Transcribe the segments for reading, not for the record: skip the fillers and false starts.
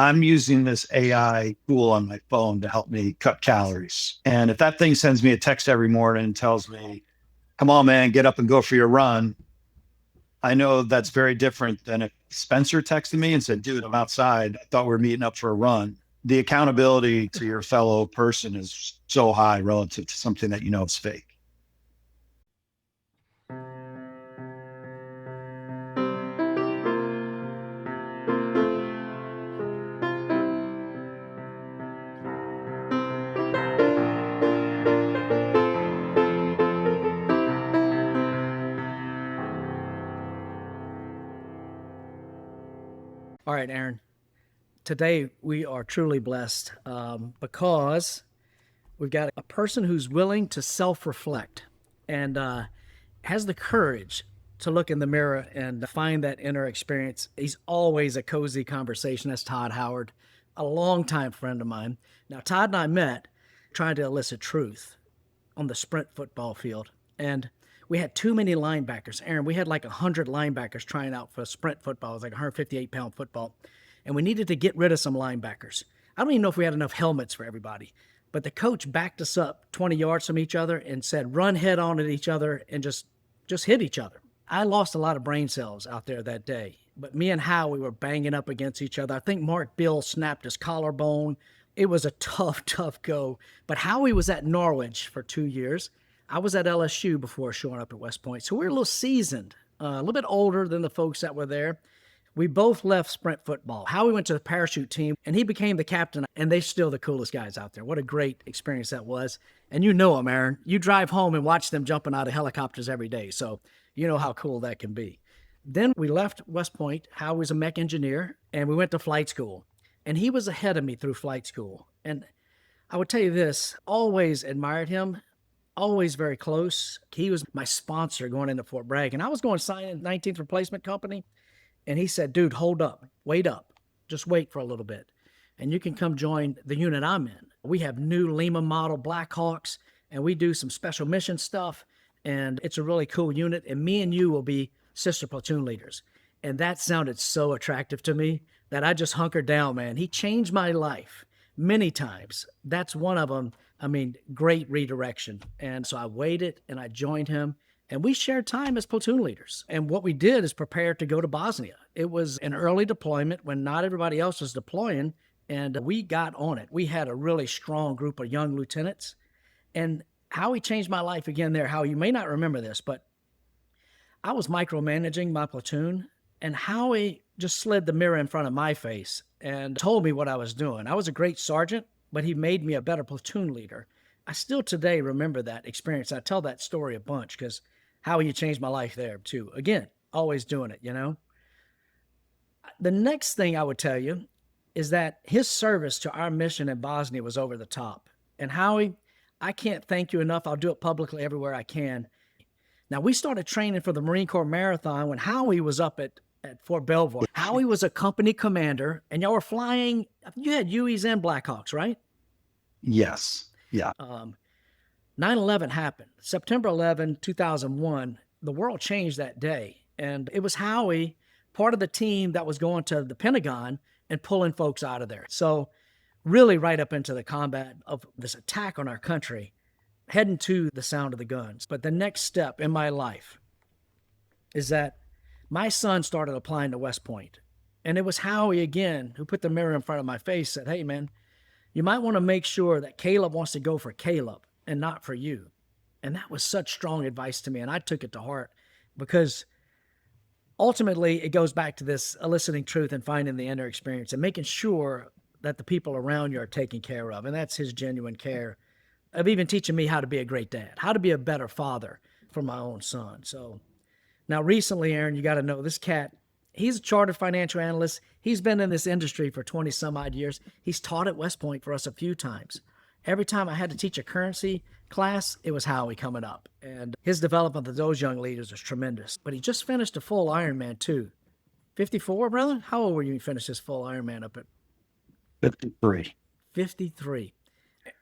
I'm using this AI tool on my phone to help me cut calories. And if that thing sends me a text every morning and tells me, come on, man, get up and go for your run, I know that's very different than if Spencer texted me and said, dude, I'm outside. I thought we were meeting up for a run. The accountability to your fellow person is so high relative to something that you know is fake. All right, Aaron. Today we are truly blessed because we've got a person who's willing to self-reflect and has the courage to look in the mirror and find that inner experience. He's always a cozy conversation. That's Todd Howard, a longtime friend of mine. Now, Todd and I met trying to elicit truth on the sprint football field. And we had too many linebackers. Aaron, we had like 100 linebackers trying out for sprint football. It was like 158-pound football. And we needed to get rid of some linebackers. I don't even know if we had enough helmets for everybody. But the coach backed us up 20 yards from each other and said, run head on at each other and just hit each other. I lost a lot of brain cells out there that day. But me and Howie were banging up against each other. I think Mark Bill snapped his collarbone. It was a tough go. But Howie was at Norwich for 2 years. I was at LSU before showing up at West Point. So we're a little seasoned, a little bit older than the folks that were there. We both left sprint football. Howie went to the parachute team, and he became the captain, and they're still the coolest guys out there. What a great experience that was. And you know them, Aaron. You drive home and watch them jumping out of helicopters every day, so you know how cool that can be. Then we left West Point. Howie was a mech engineer, and we went to flight school. And he was ahead of me through flight school. And I would tell you this, always admired him, always very close. He was my sponsor going into Fort Bragg, and I was going to sign in 19th Replacement Company. And he said, dude, hold up, wait up, just wait for a little bit. And you can come join the unit I'm in. We have new Lima model Blackhawks, and we do some special mission stuff. And it's a really cool unit. And me and you will be sister platoon leaders. And that sounded so attractive to me that I just hunkered down, man. He changed my life many times. That's one of them. I mean, great redirection. And so I waited and I joined him. And we shared time as platoon leaders. And what we did is prepare to go to Bosnia. It was an early deployment when not everybody else was deploying, and we got on it. We had a really strong group of young lieutenants. And Howie changed my life again there. Howie, you may not remember this, but I was micromanaging my platoon, and Howie just slid the mirror in front of my face and told me what I was doing. I was a great sergeant, but he made me a better platoon leader. I still today remember that experience. I tell that story a bunch because Howie, you changed my life there too. Again, always doing it, you know. The next thing I would tell you is that his service to our mission in Bosnia was over the top. And Howie, I can't thank you enough. I'll do it publicly everywhere I can. Now, we started training for the Marine Corps Marathon when Howie was up at Fort Belvoir. Howie was a company commander, and y'all were flying. You had Hueys and Blackhawks, right? Yes. Yeah. 9/11 happened. September 11, 2001, the world changed that day. And it was Howie, part of the team that was going to the Pentagon and pulling folks out of there. So really right up into the combat of this attack on our country, heading to the sound of the guns. But the next step in my life is that my son started applying to West Point. And it was Howie again who put the mirror in front of my face, said, hey, man, you might want to make sure that Caleb wants to go for Caleb and not for you. And that was such strong advice to me, and I took it to heart because ultimately it goes back to this eliciting truth and finding the inner experience and making sure that the people around you are taken care of. And that's his genuine care of even teaching me how to be a great dad, how to be a better father for my own son. So now recently, Aaron, you got to know this cat, he's a chartered financial analyst. He's been in this industry for 20 some odd years. He's taught at West Point for us a few times. Every time I had to teach a currency class, it was Howie coming up. And his development of those young leaders was tremendous. But he just finished a full Ironman too. 54, brother? How old were you when you finished this full Ironman up at? 53. 53.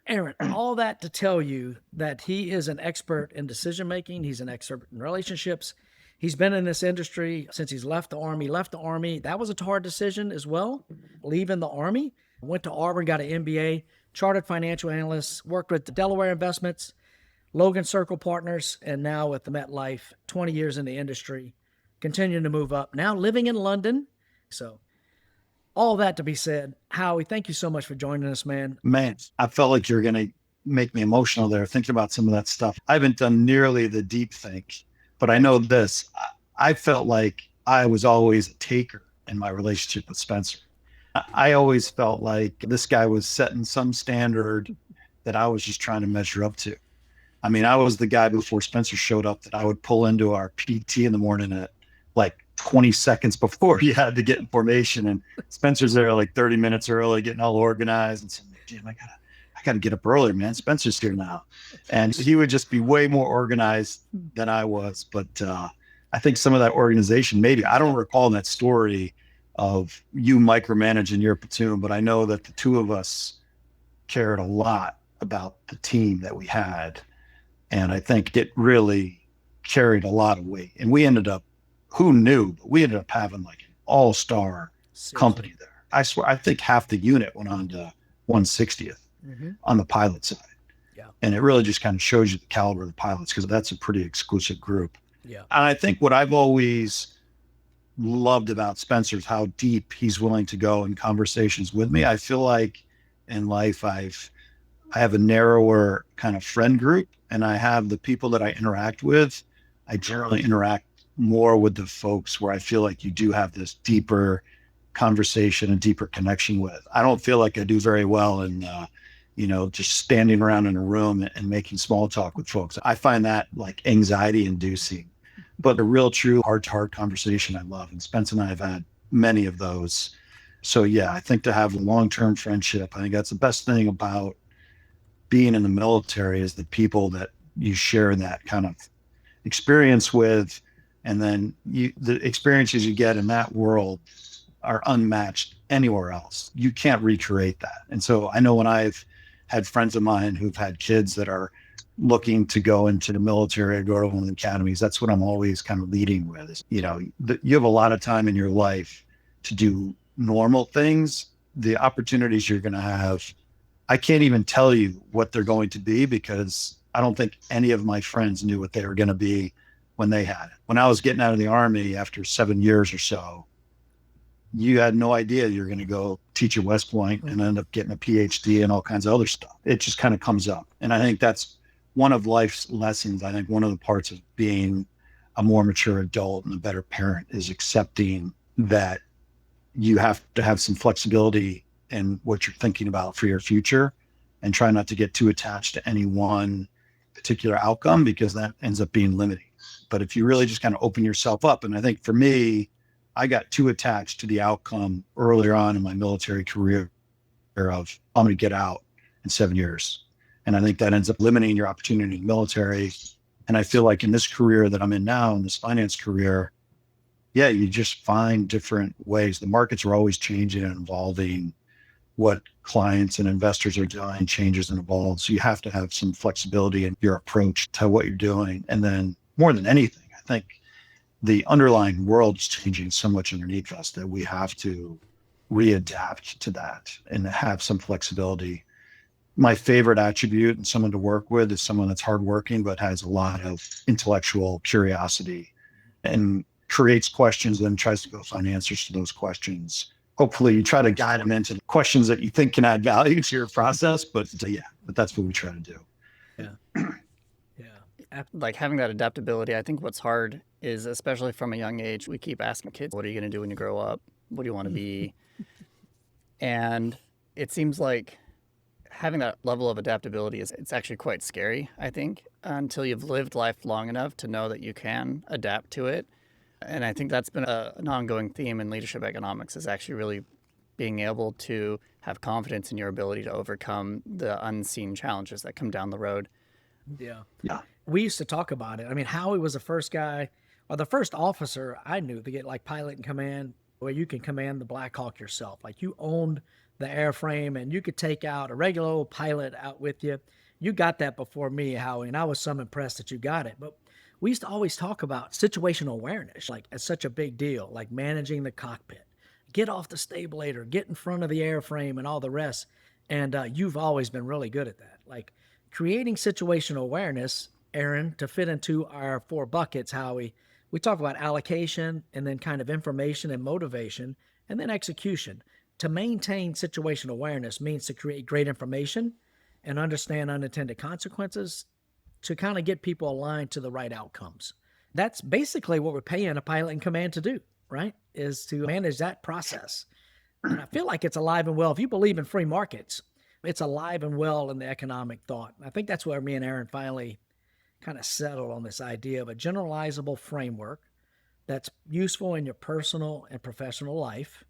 Aaron, all that to tell you that he is an expert in decision-making. He's an expert in relationships. He's been in this industry since he's left the Army. That was a hard decision as well, leaving the Army. Went to Auburn, got an MBA, chartered financial analyst, worked with the Delaware Investments, Logan Circle Partners, and now with the MetLife, 20 years in the industry, continuing to move up. Now living in London. So all that to be said, Howie, thank you so much for joining us, man. Man, I felt like you're going to make me emotional there thinking about some of that stuff. I haven't done nearly the deep think, but I know this. I felt like I was always a taker in my relationship with Spencer. I always felt like this guy was setting some standard that I was just trying to measure up to. I mean, I was the guy before Spencer showed up that I would pull into our PT in the morning at like 20 seconds before he had to get in formation. And Spencer's there like 30 minutes early, getting all organized and saying, Jim, I gotta get up earlier, man. Spencer's here now. And he would just be way more organized than I was. But I think some of that organization, maybe, I don't recall that story of you micromanaging your platoon, but I know that the two of us cared a lot about the team that we had. And I think it really carried a lot of weight. And we ended up, who knew, but we ended up having like an all-star company there. I swear, I think half the unit went on to 160th on the pilot side. Yeah. And it really just kind of shows you the caliber of the pilots, because that's a pretty exclusive group. Yeah. And I think what I've always loved about Spencer is how deep he's willing to go in conversations with me. I feel like in life, I have a narrower kind of friend group, and I have the people that I interact with. I generally interact more with the folks where I feel like you do have this deeper conversation and deeper connection with. I don't feel like I do very well in, just standing around in a room and making small talk with folks. I find that like anxiety inducing, but a real true heart to heart conversation I love. And Spence and I have had many of those. So yeah, I think to have a long-term friendship, I think that's the best thing about being in the military, is the people that you share that kind of experience with. And then the experiences you get in that world are unmatched anywhere else. You can't recreate that. And so I know when I've had friends of mine who've had kids that are looking to go into the military or go to one of the academies, that's what I'm always kind of leading with is, you have a lot of time in your life to do normal things. The opportunities you're going to have, I can't even tell you what they're going to be, because I don't think any of my friends knew what they were going to be when they had it. When I was getting out of the Army after 7 years or so, you had no idea you're going to go teach at West Point and end up getting a PhD and all kinds of other stuff. It just kind of comes up. And I think that's one of life's lessons. I think one of the parts of being a more mature adult and a better parent is accepting that you have to have some flexibility in what you're thinking about for your future, and try not to get too attached to any one particular outcome, because that ends up being limiting. But if you really just kind of open yourself up, and I think for me, I got too attached to the outcome earlier on in my military career of I'm going to get out in 7 years. And I think that ends up limiting your opportunity in the military. And I feel like in this career that I'm in now, in this finance career, yeah, you just find different ways. The markets are always changing and evolving. What clients and investors are doing changes and evolves. So you have to have some flexibility in your approach to what you're doing. And then more than anything, I think the underlying world is changing so much underneath us that we have to readapt to that and have some flexibility. My favorite attribute and someone to work with is someone that's hardworking, but has a lot of intellectual curiosity and creates questions and tries to go find answers to those questions. Hopefully you try to guide them into the questions that you think can add value to your process, but that's what we try to do. Yeah. Like having that adaptability, I think what's hard is, especially from a young age, we keep asking kids, what are you going to do when you grow up? What do you want to be? And it seems like having that level of adaptability it's actually quite scary, I think, until you've lived life long enough to know that you can adapt to it. And I think that's been an ongoing theme in leadership economics, is actually really being able to have confidence in your ability to overcome the unseen challenges that come down the road. Yeah. Yeah. We used to talk about it. I mean, Howie was the first guy, or the first officer I knew to get like pilot in command, where you can command the Black Hawk yourself. Like you owned the airframe and you could take out a regular old pilot out with you. You got that before me, Howie, and I was so impressed that you got it. But we used to always talk about situational awareness, like it's such a big deal, like managing the cockpit, get off the stabilator, get in front of the airframe and all the rest. And you've always been really good at that. Like creating situational awareness, Aaron, to fit into our 4 buckets, how we talk about allocation and then kind of information and motivation and then execution. To maintain situational awareness means to create great information and understand unintended consequences to kind of get people aligned to the right outcomes. That's basically what we're paying a pilot in command to do, right? Is to manage that process. And I feel like it's alive and well. If you believe in free markets, it's alive and well in the economic thought. I think that's where me and Aaron finally kind of settled on this idea of a generalizable framework that's useful in your personal and professional life.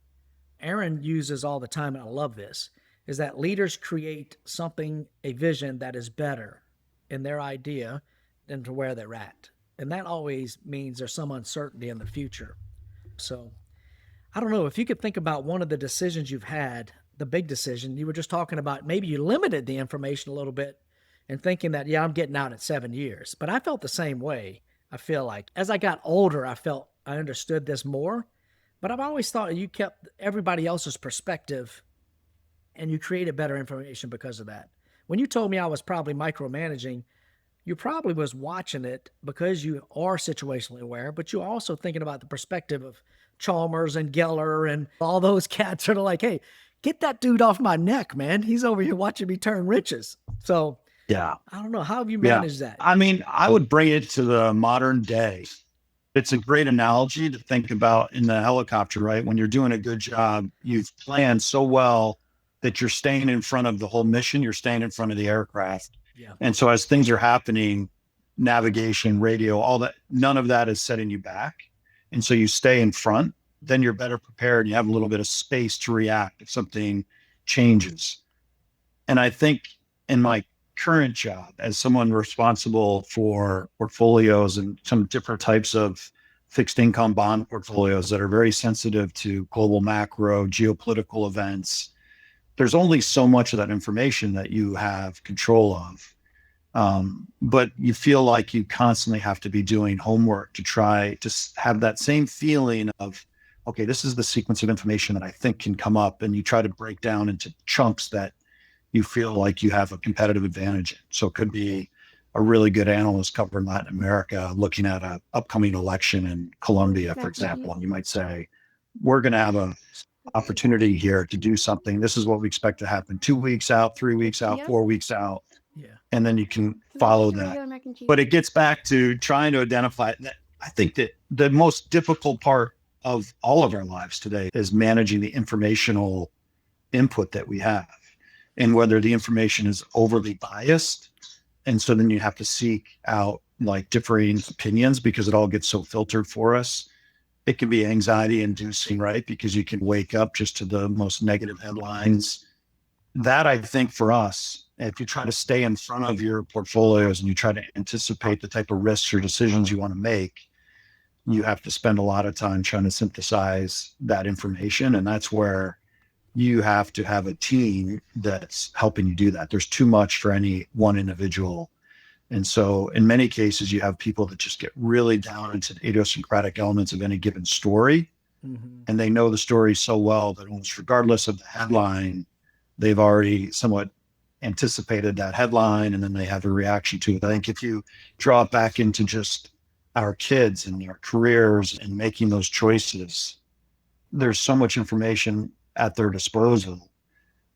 Aaron uses all the time, and I love this, is that leaders create something, a vision that is better in their idea than to where they're at. And that always means there's some uncertainty in the future. So I don't know if you could think about one of the decisions you've had, the big decision, you were just talking about maybe you limited the information a little bit and thinking that, yeah, I'm getting out at 7 years. But I felt the same way. I feel like as I got older, I felt I understood this more. But I've always thought you kept everybody else's perspective and you created better information because of that. When you told me I was probably micromanaging, you probably was watching it because you are situationally aware, but you're also thinking about the perspective of Chalmers and Geller and all those cats that are like, hey, get that dude off my neck, man. He's over here watching me turn riches. So Yeah. I don't know. How have you Yeah. managed that? I mean, I would bring it to the modern day. It's a great analogy to think about in the helicopter, right? When you're doing a good job, you've planned so well that you're staying in front of the whole mission, you're staying in front of the aircraft. Yeah. And so as things are happening, navigation, radio, all that, none of that is setting you back. And so you stay in front, then you're better prepared. You have a little bit of space to react if something changes. And I think in my current job as someone responsible for portfolios and some different types of fixed income bond portfolios that are very sensitive to global macro geopolitical events, there's only so much of that information that you have control of. But you feel like you constantly have to be doing homework to try to have that same feeling of, okay, this is the sequence of information that I think can come up, and you try to break down into chunks that you feel like you have a competitive advantage in. So it could be a really good analyst covering Latin America looking at an upcoming election in Colombia, for example, and you might say, we're going to have an opportunity here to do something. This is what we expect to happen 2 weeks out, 3 weeks out, 4 weeks out. Yeah. And then you can follow that. But it gets back to trying to identify that. I think that the most difficult part of all of our lives today is managing the informational input that we have, and whether the information is overly biased. And so then you have to seek out like differing opinions because it all gets so filtered for us. It can be anxiety inducing, right? Because you can wake up just to the most negative headlines. That, I think, for us, if you try to stay in front of your portfolios and you try to anticipate the type of risks or decisions you want to make, you have to spend a lot of time trying to synthesize that information. And that's where you have to have a team that's helping you do that. There's too much for any one individual. And so in many cases, you have people that just get really down into the idiosyncratic elements of any given story. Mm-hmm. And they know the story so well that almost regardless of the headline, they've already somewhat anticipated that headline, and then they have a reaction to it. I think if you draw it back into just our kids and their careers and making those choices, there's so much information at their disposal,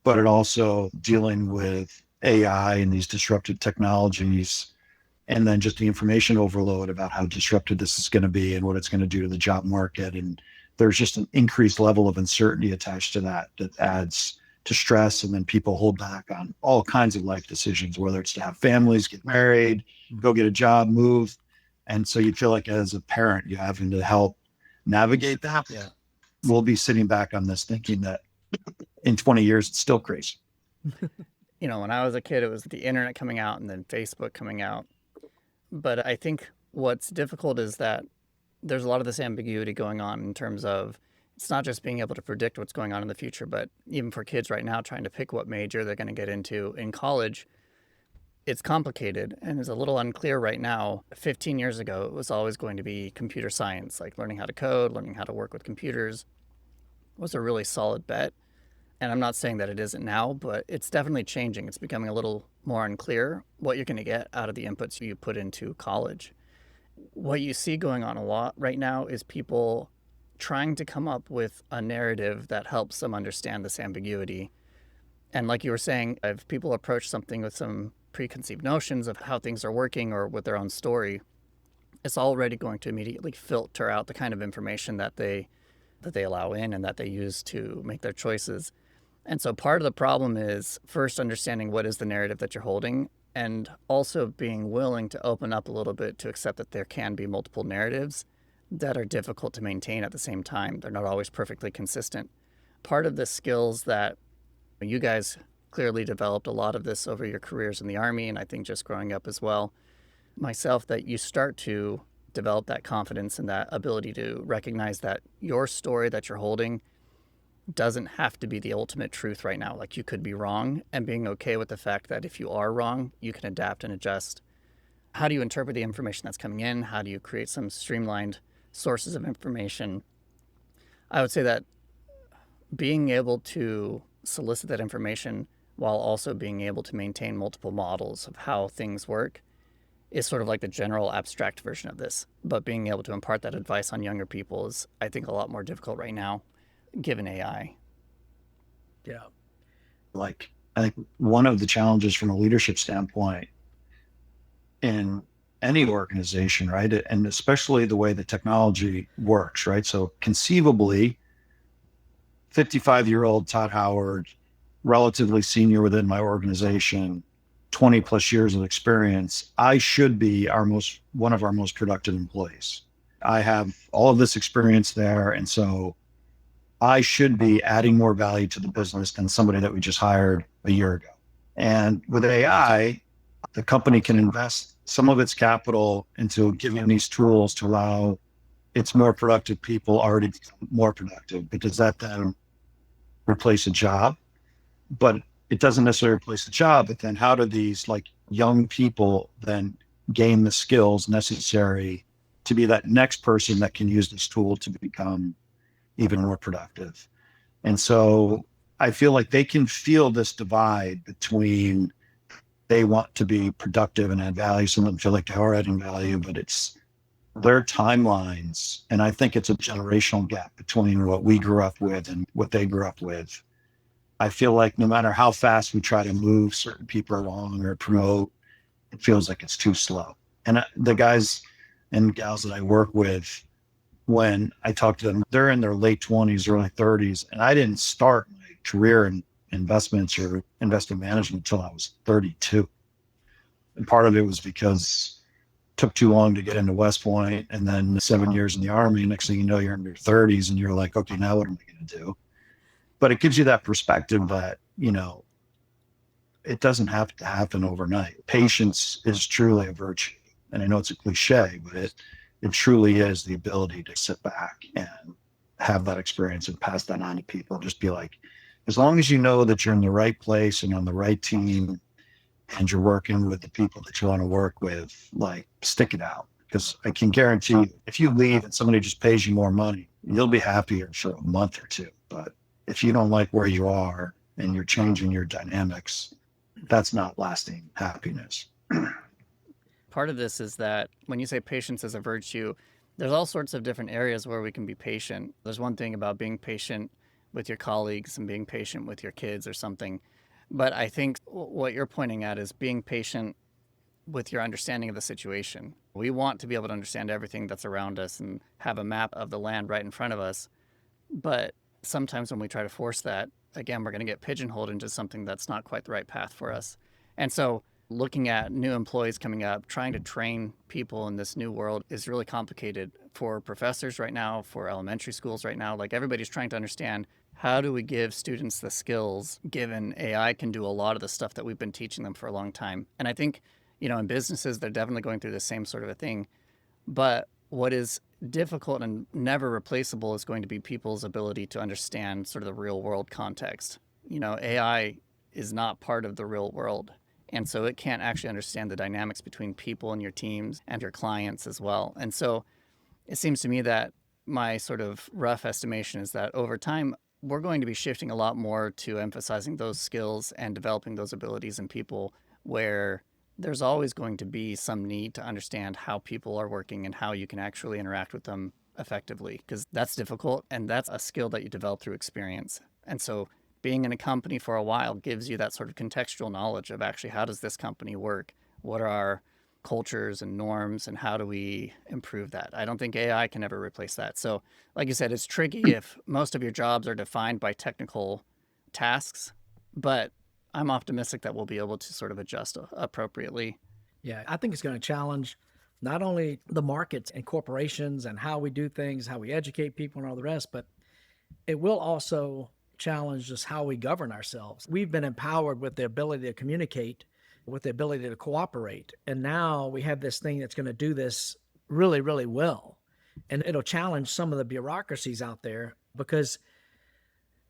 but it also dealing with AI and these disruptive technologies, and then just the information overload about how disruptive this is going to be and what it's going to do to the job market. And there's just an increased level of uncertainty attached to that adds to stress. And then people hold back on all kinds of life decisions, whether it's to have families, get married, go get a job, move. And so you feel like as a parent, you're having to help navigate that. Yeah. We'll be sitting back on this thinking that in 20 years, it's still crazy. You know, when I was a kid, it was the internet coming out and then Facebook coming out. But I think what's difficult is that there's a lot of this ambiguity going on in terms of it's not just being able to predict what's going on in the future, but even for kids right now trying to pick what major they're going to get into in college, it's complicated and is a little unclear right now. 15 years ago, it was always going to be computer science, like learning how to code, learning how to work with computers was a really solid bet. And I'm not saying that it isn't now, but it's definitely changing. It's becoming a little more unclear what you're going to get out of the inputs you put into college. What you see going on a lot right now is people trying to come up with a narrative that helps them understand this ambiguity. And like you were saying, if people approach something with some preconceived notions of how things are working or with their own story, it's already going to immediately filter out the kind of information that they allow in and that they use to make their choices. And so part of the problem is first understanding what is the narrative that you're holding, and also being willing to open up a little bit to accept that there can be multiple narratives that are difficult to maintain at the same time. They're not always perfectly consistent. Part of the skills that you guys clearly developed a lot of this over your careers in the Army, and I think just growing up as well, myself, that you start to develop that confidence and that ability to recognize that your story that you're holding doesn't have to be the ultimate truth right now. Like, you could be wrong, and being okay with the fact that if you are wrong, you can adapt and adjust. How do you interpret the information that's coming in? How do you create some streamlined sources of information? I would say that being able to solicit that information while also being able to maintain multiple models of how things work is sort of like the general abstract version of this. But being able to impart that advice on younger people is, I think, a lot more difficult right now, given AI. Yeah. Like, I think one of the challenges from a leadership standpoint in any organization, right? And especially the way the technology works, right? So conceivably, 55-year-old Todd Howard, relatively senior within my organization, 20 plus years of experience, I should be one of our most productive employees. I have all of this experience there. And so I should be adding more value to the business than somebody that we just hired a year ago. And with AI, the company can invest some of its capital into giving these tools to allow its more productive people already become more productive, because that then replace a job. But it doesn't necessarily replace the job. But then how do these like young people then gain the skills necessary to be that next person that can use this tool to become even more productive? And so I feel like they can feel this divide between they want to be productive and add value. Some of them feel like they are adding value, but it's their timelines. And I think it's a generational gap between what we grew up with and what they grew up with. I feel like no matter how fast we try to move certain people along or promote, it feels like it's too slow. And the guys and gals that I work with, when I talk to them, they're in their late 20s, early 30s. And I didn't start my career in investments or investment management until I was 32. And part of it was because it took too long to get into West Point, and then 7 years in the Army. Next thing you know, you're in your 30s and you're like, okay, now what am I going to do? But it gives you that perspective that, it doesn't have to happen overnight. Patience is truly a virtue. And I know it's a cliche, but it truly is the ability to sit back and have that experience and pass that on to people. Just be like, as long as you know that you're in the right place and on the right team and you're working with the people that you want to work with, like, stick it out. Because I can guarantee you, if you leave and somebody just pays you more money, you'll be happier for a month or two. But if you don't like where you are and you're changing your dynamics, that's not lasting happiness. Part of this is that when you say patience is a virtue, there's all sorts of different areas where we can be patient. There's one thing about being patient with your colleagues and being patient with your kids or something. But I think what you're pointing at is being patient with your understanding of the situation. We want to be able to understand everything that's around us and have a map of the land right in front of us. But sometimes when we try to force that, again, we're going to get pigeonholed into something that's not quite the right path for us. And so looking at new employees coming up, trying to train people in this new world is really complicated for professors right now, for elementary schools right now. Like, everybody's trying to understand, how do we give students the skills, given AI can do a lot of the stuff that we've been teaching them for a long time? And I think, in businesses, they're definitely going through the same sort of a thing. But what is difficult and never replaceable is going to be people's ability to understand sort of the real world context. AI is not part of the real world. And so it can't actually understand the dynamics between people and your teams and your clients as well. And so it seems to me that my sort of rough estimation is that over time, we're going to be shifting a lot more to emphasizing those skills and developing those abilities in people, where there's always going to be some need to understand how people are working and how you can actually interact with them effectively, because that's difficult and that's a skill that you develop through experience. And so being in a company for a while gives you that sort of contextual knowledge of actually how does this company work? What are our cultures and norms, and how do we improve that? I don't think AI can ever replace that. So like you said, it's tricky if most of your jobs are defined by technical tasks, but I'm optimistic that we'll be able to sort of adjust appropriately. Yeah, I think it's going to challenge not only the markets and corporations and how we do things, how we educate people and all the rest, but it will also challenge just how we govern ourselves. We've been empowered with the ability to communicate, with the ability to cooperate. And now we have this thing that's going to do this really, really well. And it'll challenge some of the bureaucracies out there, because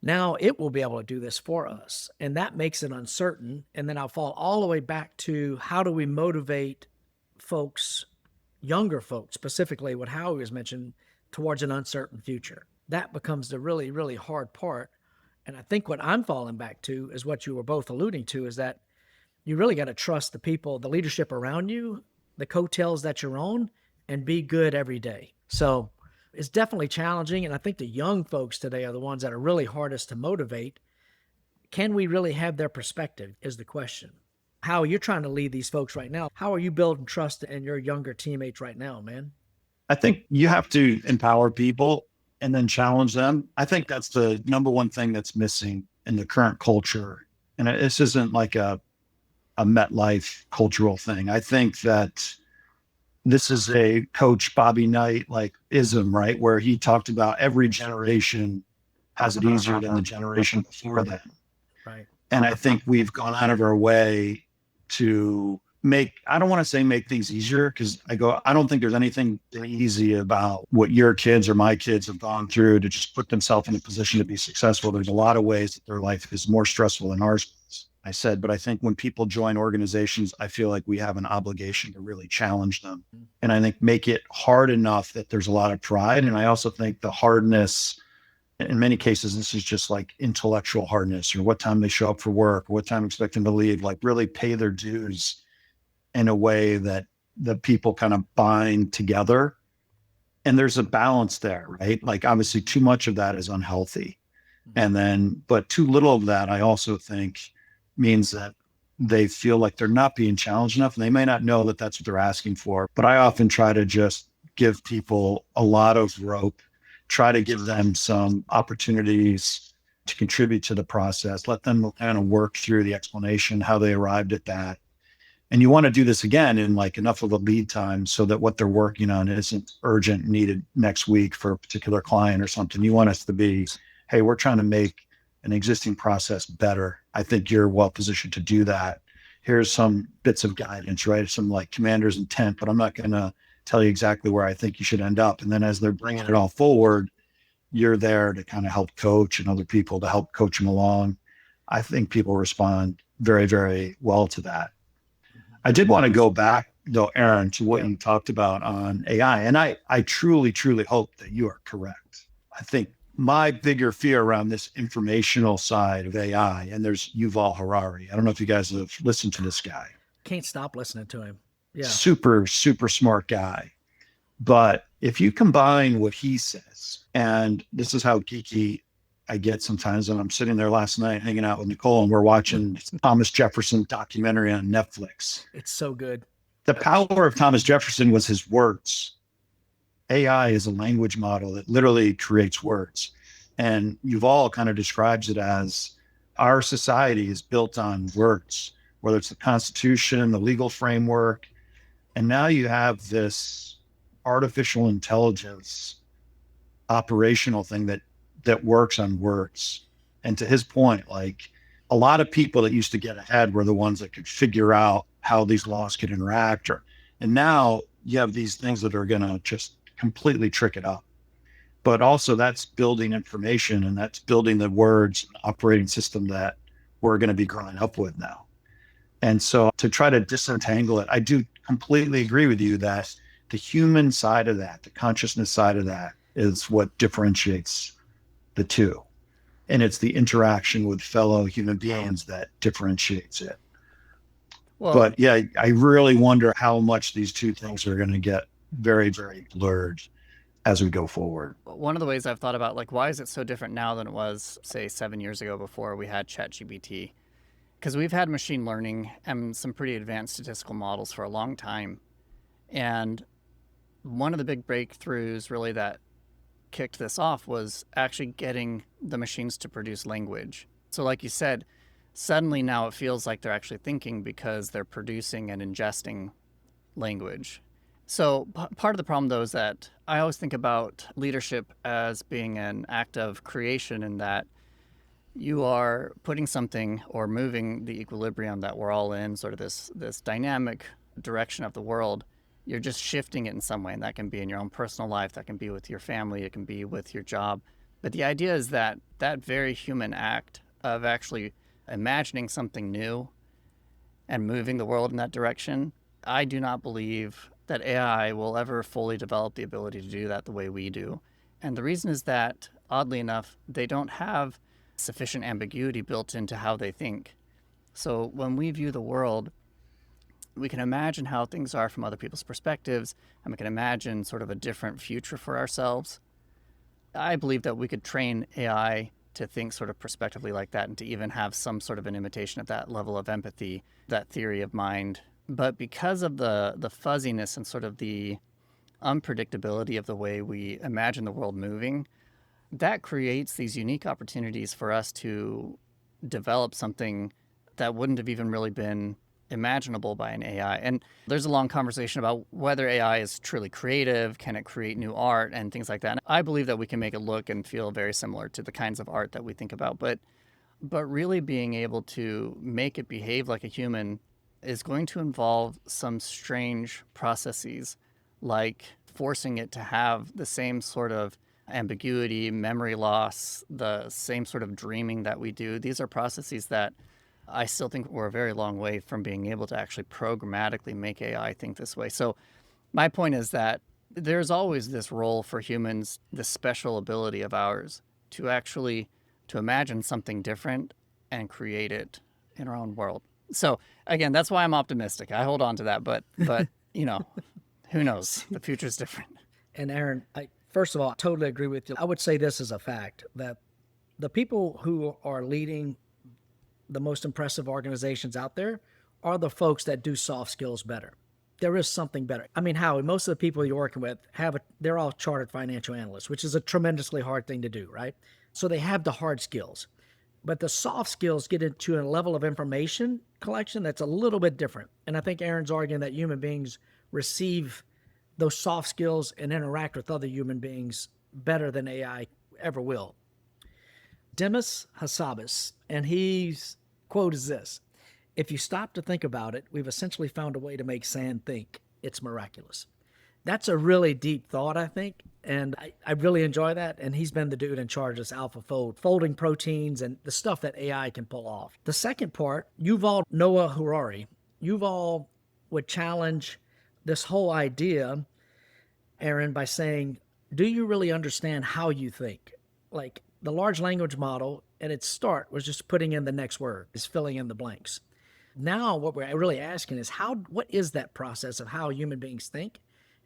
now it will be able to do this for us. And that makes it uncertain. And then I'll fall all the way back to how do we motivate folks, younger folks, specifically what Howie was mentioned, towards an uncertain future. That becomes the really, really hard part. And I think what I'm falling back to is what you were both alluding to, is that you really got to trust the people, the leadership around you, the coattails that you're on, and be good every day. So it's definitely challenging. And I think the young folks today are the ones that are really hardest to motivate. Can we really have their perspective is the question. How you're trying to lead these folks right now. How are you building trust in your younger teammates right now, man? I think you have to empower people and then challenge them. I think that's the number one thing that's missing in the current culture. And this isn't like a MetLife cultural thing. I think that this is a Coach Bobby Knight like ism, right? Where he talked about every generation has it easier than the generation before them. Right. And I think we've gone out of our way to I don't want to say make things easier, because I don't think there's anything easy about what your kids or my kids have gone through to just put themselves in a position to be successful. There's a lot of ways that their life is more stressful than ours. I said, but I think when people join organizations, I feel like we have an obligation to really challenge them. And I think make it hard enough that there's a lot of pride. And I also think the hardness, in many cases, this is just like intellectual hardness, or what time they show up for work, or what time expect them to leave, like really pay their dues in a way that the people kind of bind together. And there's a balance there, right? Like obviously too much of that is unhealthy. But too little of that, I also think, means that they feel like they're not being challenged enough, and they may not know that that's what they're asking for. But I often try to just give people a lot of rope, try to give them some opportunities to contribute to the process, let them kind of work through the explanation, how they arrived at that. And you want to do this again in like enough of a lead time so that what they're working on isn't urgent, needed next week for a particular client or something. You want us to be, hey, we're trying to make an existing process better. I think you're well positioned to do that. Here's some bits of guidance, right? Some like commander's intent, but I'm not going to tell you exactly where I think you should end up. And then as they're bringing it all forward, you're there to kind of help coach and other people to help coach them along. I think people respond very, very well to that. I did want to go back though, Aaron, to what you talked about on AI. And I truly, truly hope that you are correct. I think my bigger fear around this informational side of AI, and there's Yuval Harari. I don't know if you guys have listened to this guy. Can't stop listening to him. Yeah. Super, super smart guy. But if you combine what he says, and this is how geeky I get sometimes, and I'm sitting there last night hanging out with Nicole, and we're watching Thomas Jefferson documentary on Netflix. It's so good. The power of Thomas Jefferson was his words. AI is a language model that literally creates words. And Yuval kind of describes it as our society is built on words, whether it's the Constitution, the legal framework. And now you have this artificial intelligence operational thing that works on words. And to his point, like a lot of people that used to get ahead were the ones that could figure out how these laws could interact. And now you have these things that are going to just completely trick it up. But also that's building information, and that's building the words and operating system that we're going to be growing up with now. And so to try to disentangle it, I do completely agree with you that the human side of that, the consciousness side of that is what differentiates the two. And it's the interaction with fellow human beings that differentiates it. Well, But yeah, I really wonder how much these two things are going to get very, very blurred as we go forward. one of the ways I've thought about, like, why is it so different now than it was, say, 7 years ago before we had ChatGPT? Because we've had machine learning and some pretty advanced statistical models for a long time. And one of the big breakthroughs really that kicked this off was actually getting the machines to produce language. So like you said, suddenly now it feels like they're actually thinking because they're producing and ingesting language. So part of the problem, though, is that I always think about leadership as being an act of creation, in that you are putting something or moving the equilibrium that we're all in, sort of this dynamic direction of the world. You're just shifting it in some way, and that can be in your own personal life, that can be with your family, it can be with your job. But the idea is that that very human act of actually imagining something new and moving the world in that direction, I do not believe that AI will ever fully develop the ability to do that the way we do. And the reason is that, oddly enough, they don't have sufficient ambiguity built into how they think. So when we view the world, we can imagine how things are from other people's perspectives, and we can imagine sort of a different future for ourselves. I believe that we could train AI to think sort of prospectively like that, and to even have some sort of an imitation of that level of empathy, that theory of mind. But because of the fuzziness and sort of the unpredictability of the way we imagine the world moving, that creates these unique opportunities for us to develop something that wouldn't have even really been imaginable by an AI. And there's a long conversation about whether AI is truly creative, can it create new art and things like that. And I believe that we can make it look and feel very similar to the kinds of art that we think about, but really being able to make it behave like a human is going to involve some strange processes, like forcing it to have the same sort of ambiguity, memory loss, the same sort of dreaming that we do. These are processes that I still think we're a very long way from being able to actually programmatically make AI think this way. So my point is that there's always this role for humans, this special ability of ours to actually to imagine something different and create it in our own world. So again, that's why I'm optimistic. I hold on to that, but you know, who knows? The future's different. And Aaron, first of all, I totally agree with you. I would say this is a fact, that the people who are leading the most impressive organizations out there are the folks that do soft skills better. There is something better. I mean, Howie, most of the people you're working with they're all chartered financial analysts, which is a tremendously hard thing to do, right? So they have the hard skills, but the soft skills get into a level of information collection that's a little bit different. And I think Aaron's arguing that human beings receive those soft skills and interact with other human beings better than AI ever will. Demis Hassabis, and his quote is this: "If you stop to think about it, we've essentially found a way to make sand think. It's miraculous." That's a really deep thought, I think, and I really enjoy that. And he's been the dude in charge of this AlphaFold, folding proteins and the stuff that AI can pull off. The second part, Yuval Noah Harari. Yuval would challenge this whole idea, Aaron, by saying, do you really understand how you think? Like, the large language model at its start was just putting in the next word, is filling in the blanks. Now what we're really asking is what is that process of how human beings think,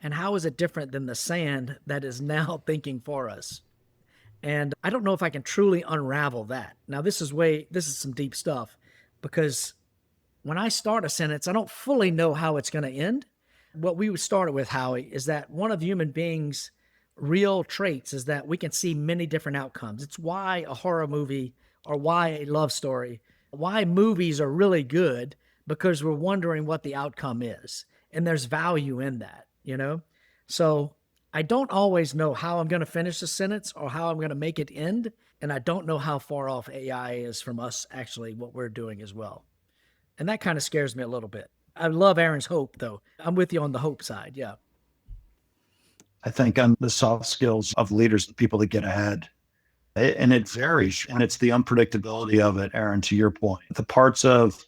and how is it different than the sand that is now thinking for us? And I don't know if I can truly unravel that. Now this is some deep stuff, because when I start a sentence, I don't fully know how it's going to end. What we would start with, Howie, is that one of human beings' real traits is that we can see many different outcomes. It's why a horror movie, or why a love story, why movies are really good, because we're wondering what the outcome is. And there's value in that, you know? So I don't always know how I'm going to finish the sentence or how I'm going to make it end. And I don't know how far off AI is from us actually what we're doing as well. And that kind of scares me a little bit. I love Aaron's hope, though. I'm with you on the hope side. Yeah. I think on the soft skills of leaders, the people that get ahead, and it varies, and it's the unpredictability of it, Aaron, to your point. The parts of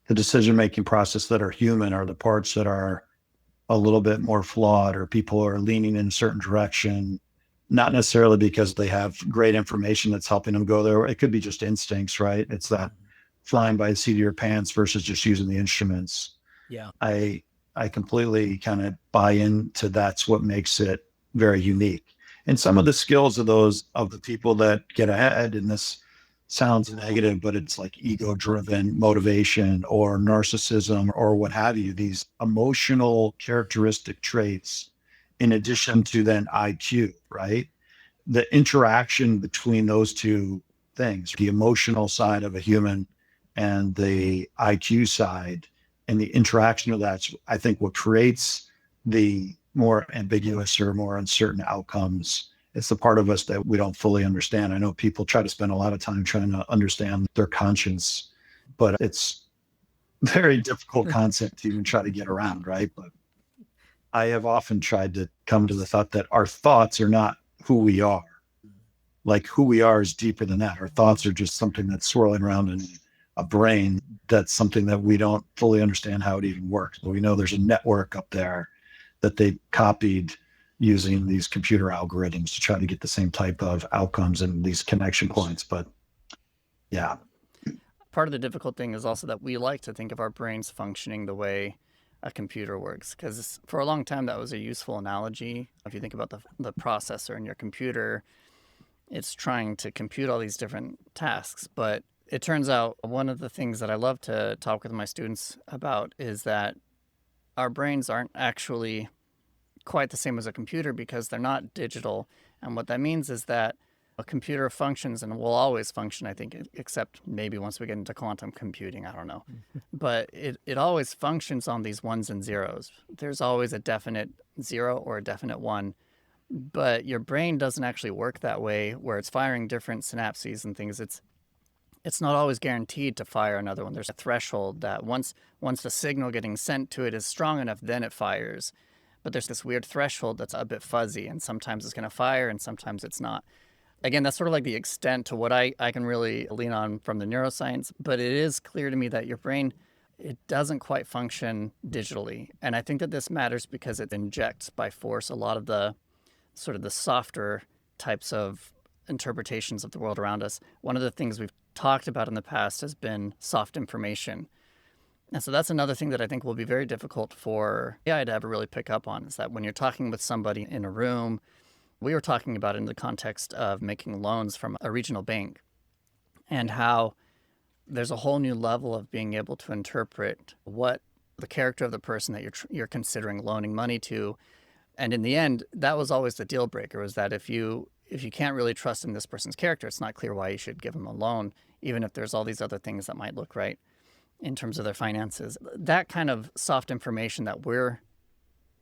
the decision-making process that are human are the parts that are a little bit more flawed, or people are leaning in a certain direction, not necessarily because they have great information that's helping them go there. It could be just instincts, right? It's that flying by the seat of your pants versus just using the instruments. Yeah. I completely kind of buy into that's what makes it very unique. And some of the skills of the people that get ahead, and this sounds negative, but it's like ego driven motivation or narcissism or what have you, these emotional characteristic traits, in addition to then IQ, right? The interaction between those two things, the emotional side of a human and the IQ side, and the interaction of that's, I think, what creates the more ambiguous or more uncertain outcomes. It's the part of us that we don't fully understand. I know people try to spend a lot of time trying to understand their conscience, but it's a very difficult concept to even try to get around, right? But I have often tried to come to the thought that our thoughts are not who we are. Like, who we are is deeper than that. Our thoughts are just something that's swirling around in a brain. That's something that we don't fully understand how it even works. But we know there's a network up there that they copied using these computer algorithms to try to get the same type of outcomes and these connection points. But yeah. Part of the difficult thing is also that we like to think of our brains functioning the way a computer works, because for a long time that was a useful analogy. If you think about the processor in your computer, it's trying to compute all these different tasks. But it turns out one of the things that I love to talk with my students about is that our brains aren't actually quite the same as a computer, because they're not digital. And what that means is that a computer functions and will always function, I think, except maybe once we get into quantum computing, I don't know. But it always functions on these ones and zeros. There's always a definite zero or a definite one. But your brain doesn't actually work that way, where it's firing different synapses and things. It's not always guaranteed to fire another one. There's a threshold that once the signal getting sent to it is strong enough, then it fires. But there's this weird threshold that's a bit fuzzy, and sometimes it's going to fire and sometimes it's not. Again, that's sort of like the extent to what I can really lean on from the neuroscience, but it is clear to me that your brain, it doesn't quite function digitally. And I think that this matters because it injects by force a lot of the sort of the softer types of interpretations of the world around us. One of the things we've talked about in the past has been soft information. And so that's another thing that I think will be very difficult for AI to ever really pick up on, is that when you're talking with somebody in a room, we were talking about it in the context of making loans from a regional bank, and how there's a whole new level of being able to interpret what the character of the person that you're considering loaning money to. And in the end, that was always the deal breaker, was that if you can't really trust in this person's character, it's not clear why you should give them a loan, even if there's all these other things that might look right in terms of their finances. That kind of soft information that we're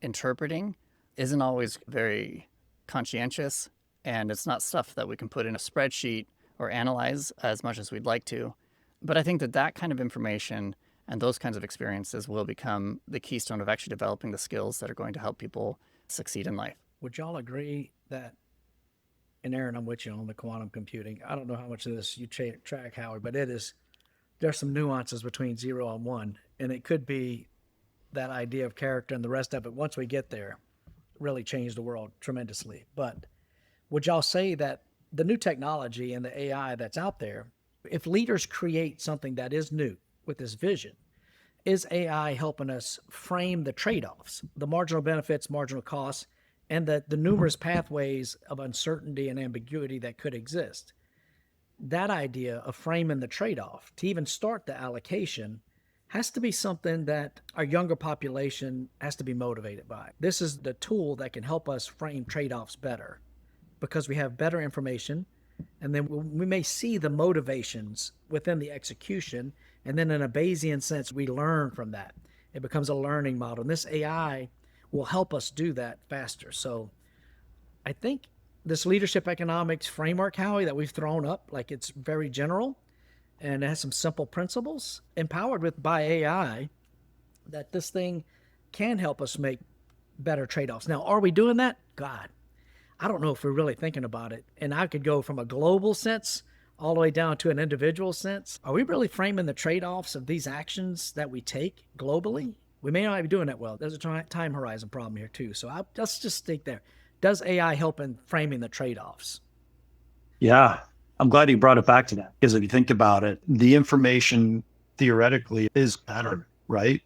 interpreting isn't always very conscientious, and it's not stuff that we can put in a spreadsheet or analyze as much as we'd like to. But I think that kind of information and those kinds of experiences will become the keystone of actually developing the skills that are going to help people succeed in life. Would y'all agree that, and Aaron, I'm with you on the quantum computing. I don't know how much of this you track, Howard, but there's some nuances between 0 and 1, and it could be that idea of character and the rest of it, once we get there, really change the world tremendously. But would y'all say that the new technology and the AI that's out there, if leaders create something that is new with this vision, is AI helping us frame the trade-offs, the marginal benefits, marginal costs, and the numerous pathways of uncertainty and ambiguity that could exist? That idea of framing the trade-off to even start the allocation has to be something that our younger population has to be motivated by. This is the tool that can help us frame trade-offs better, because we have better information, and then we may see the motivations within the execution, and then in a Bayesian sense, we learn from that. It becomes a learning model, and this AI will help us do that faster. So I think this leadership economics framework, Howie, that we've thrown up, like, it's very general, and it has some simple principles empowered by AI, that this thing can help us make better trade-offs. Now, are we doing that? God, I don't know if we're really thinking about it. And I could go from a global sense all the way down to an individual sense. Are we really framing the trade-offs of these actions that we take globally? We may not be doing that well. There's a time horizon problem here too. So let's just stick there. Does AI help in framing the trade-offs? Yeah. I'm glad you brought it back to that, because if you think about it, the information theoretically is better, right?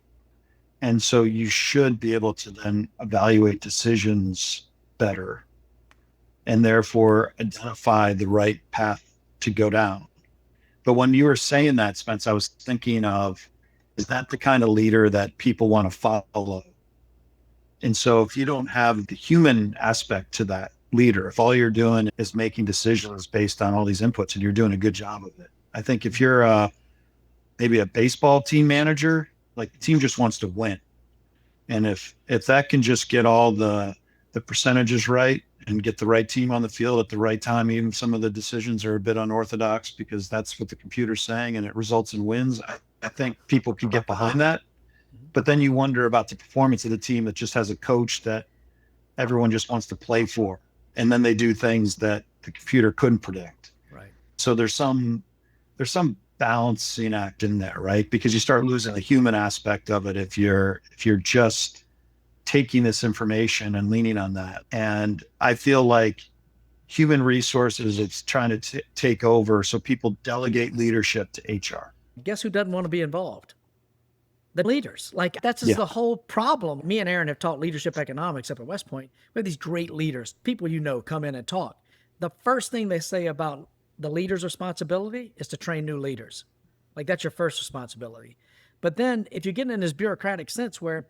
And so you should be able to then evaluate decisions better and therefore identify the right path to go down. But when you were saying that, Spence, I was thinking of, is that the kind of leader that people want to follow? And so if you don't have the human aspect to that leader, if all you're doing is making decisions based on all these inputs and you're doing a good job of it, I think if you're maybe a baseball team manager, like the team just wants to win. And if that can just get all the percentages right and get the right team on the field at the right time, even some of the decisions are a bit unorthodox because that's what the computer's saying and it results in wins, I think people can get behind that. But then you wonder about the performance of the team that just has a coach that everyone just wants to play for. And then they do things that the computer couldn't predict. Right. So there's some balancing act in there, right? Because you start losing the human aspect of it if you're just taking this information and leaning on that. And I feel like human resources, it's trying to take over. So people delegate leadership to HR. Guess who doesn't want to be involved? The leaders. Like that's just the whole problem. Me and Aaron have taught leadership economics up at West Point. We have these great leaders, people come in and talk. The first thing they say about the leader's responsibility is to train new leaders. Like that's your first responsibility. But then if you get in this bureaucratic sense where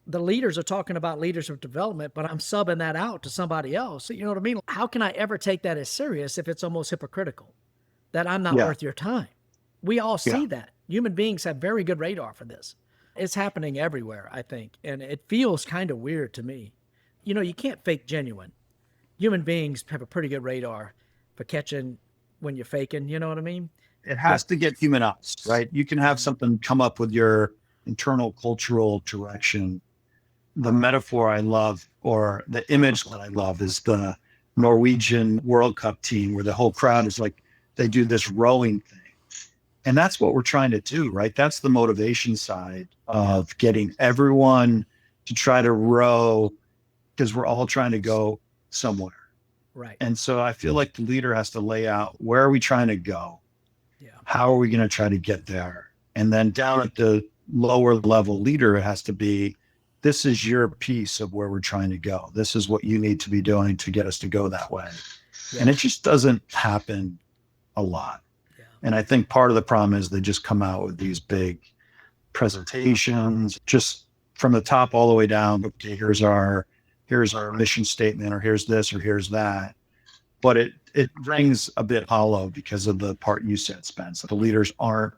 the leaders are talking about leadership development, but I'm subbing that out to somebody else, you know what I mean? How can I ever take that as serious if it's almost hypocritical that I'm not worth your time? We all see that. Human beings have very good radar for this. It's happening everywhere, I think. And it feels kind of weird to me. You know, you can't fake genuine. Human beings have a pretty good radar for catching when you're faking, you know what I mean? It has to get humanized, right? You can have something come up with your internal cultural direction. The metaphor I love, or the image that I love, is the Norwegian World Cup team where the whole crowd is like, they do this rowing thing. And that's what we're trying to do, right? That's the motivation side of getting everyone to try to row because we're all trying to go somewhere. Right. And so I feel like the leader has to lay out, where are we trying to go? Yeah. How are we going to try to get there? And then down at the lower level leader, it has to be, this is your piece of where we're trying to go. This is what you need to be doing to get us to go that way. Yeah. And it just doesn't happen a lot. And I think part of the problem is they just come out with these big presentations, just from the top all the way down. Okay, here's our mission statement, or here's this, or here's that. But it rings a bit hollow because of the part you said, Spence. The leaders aren't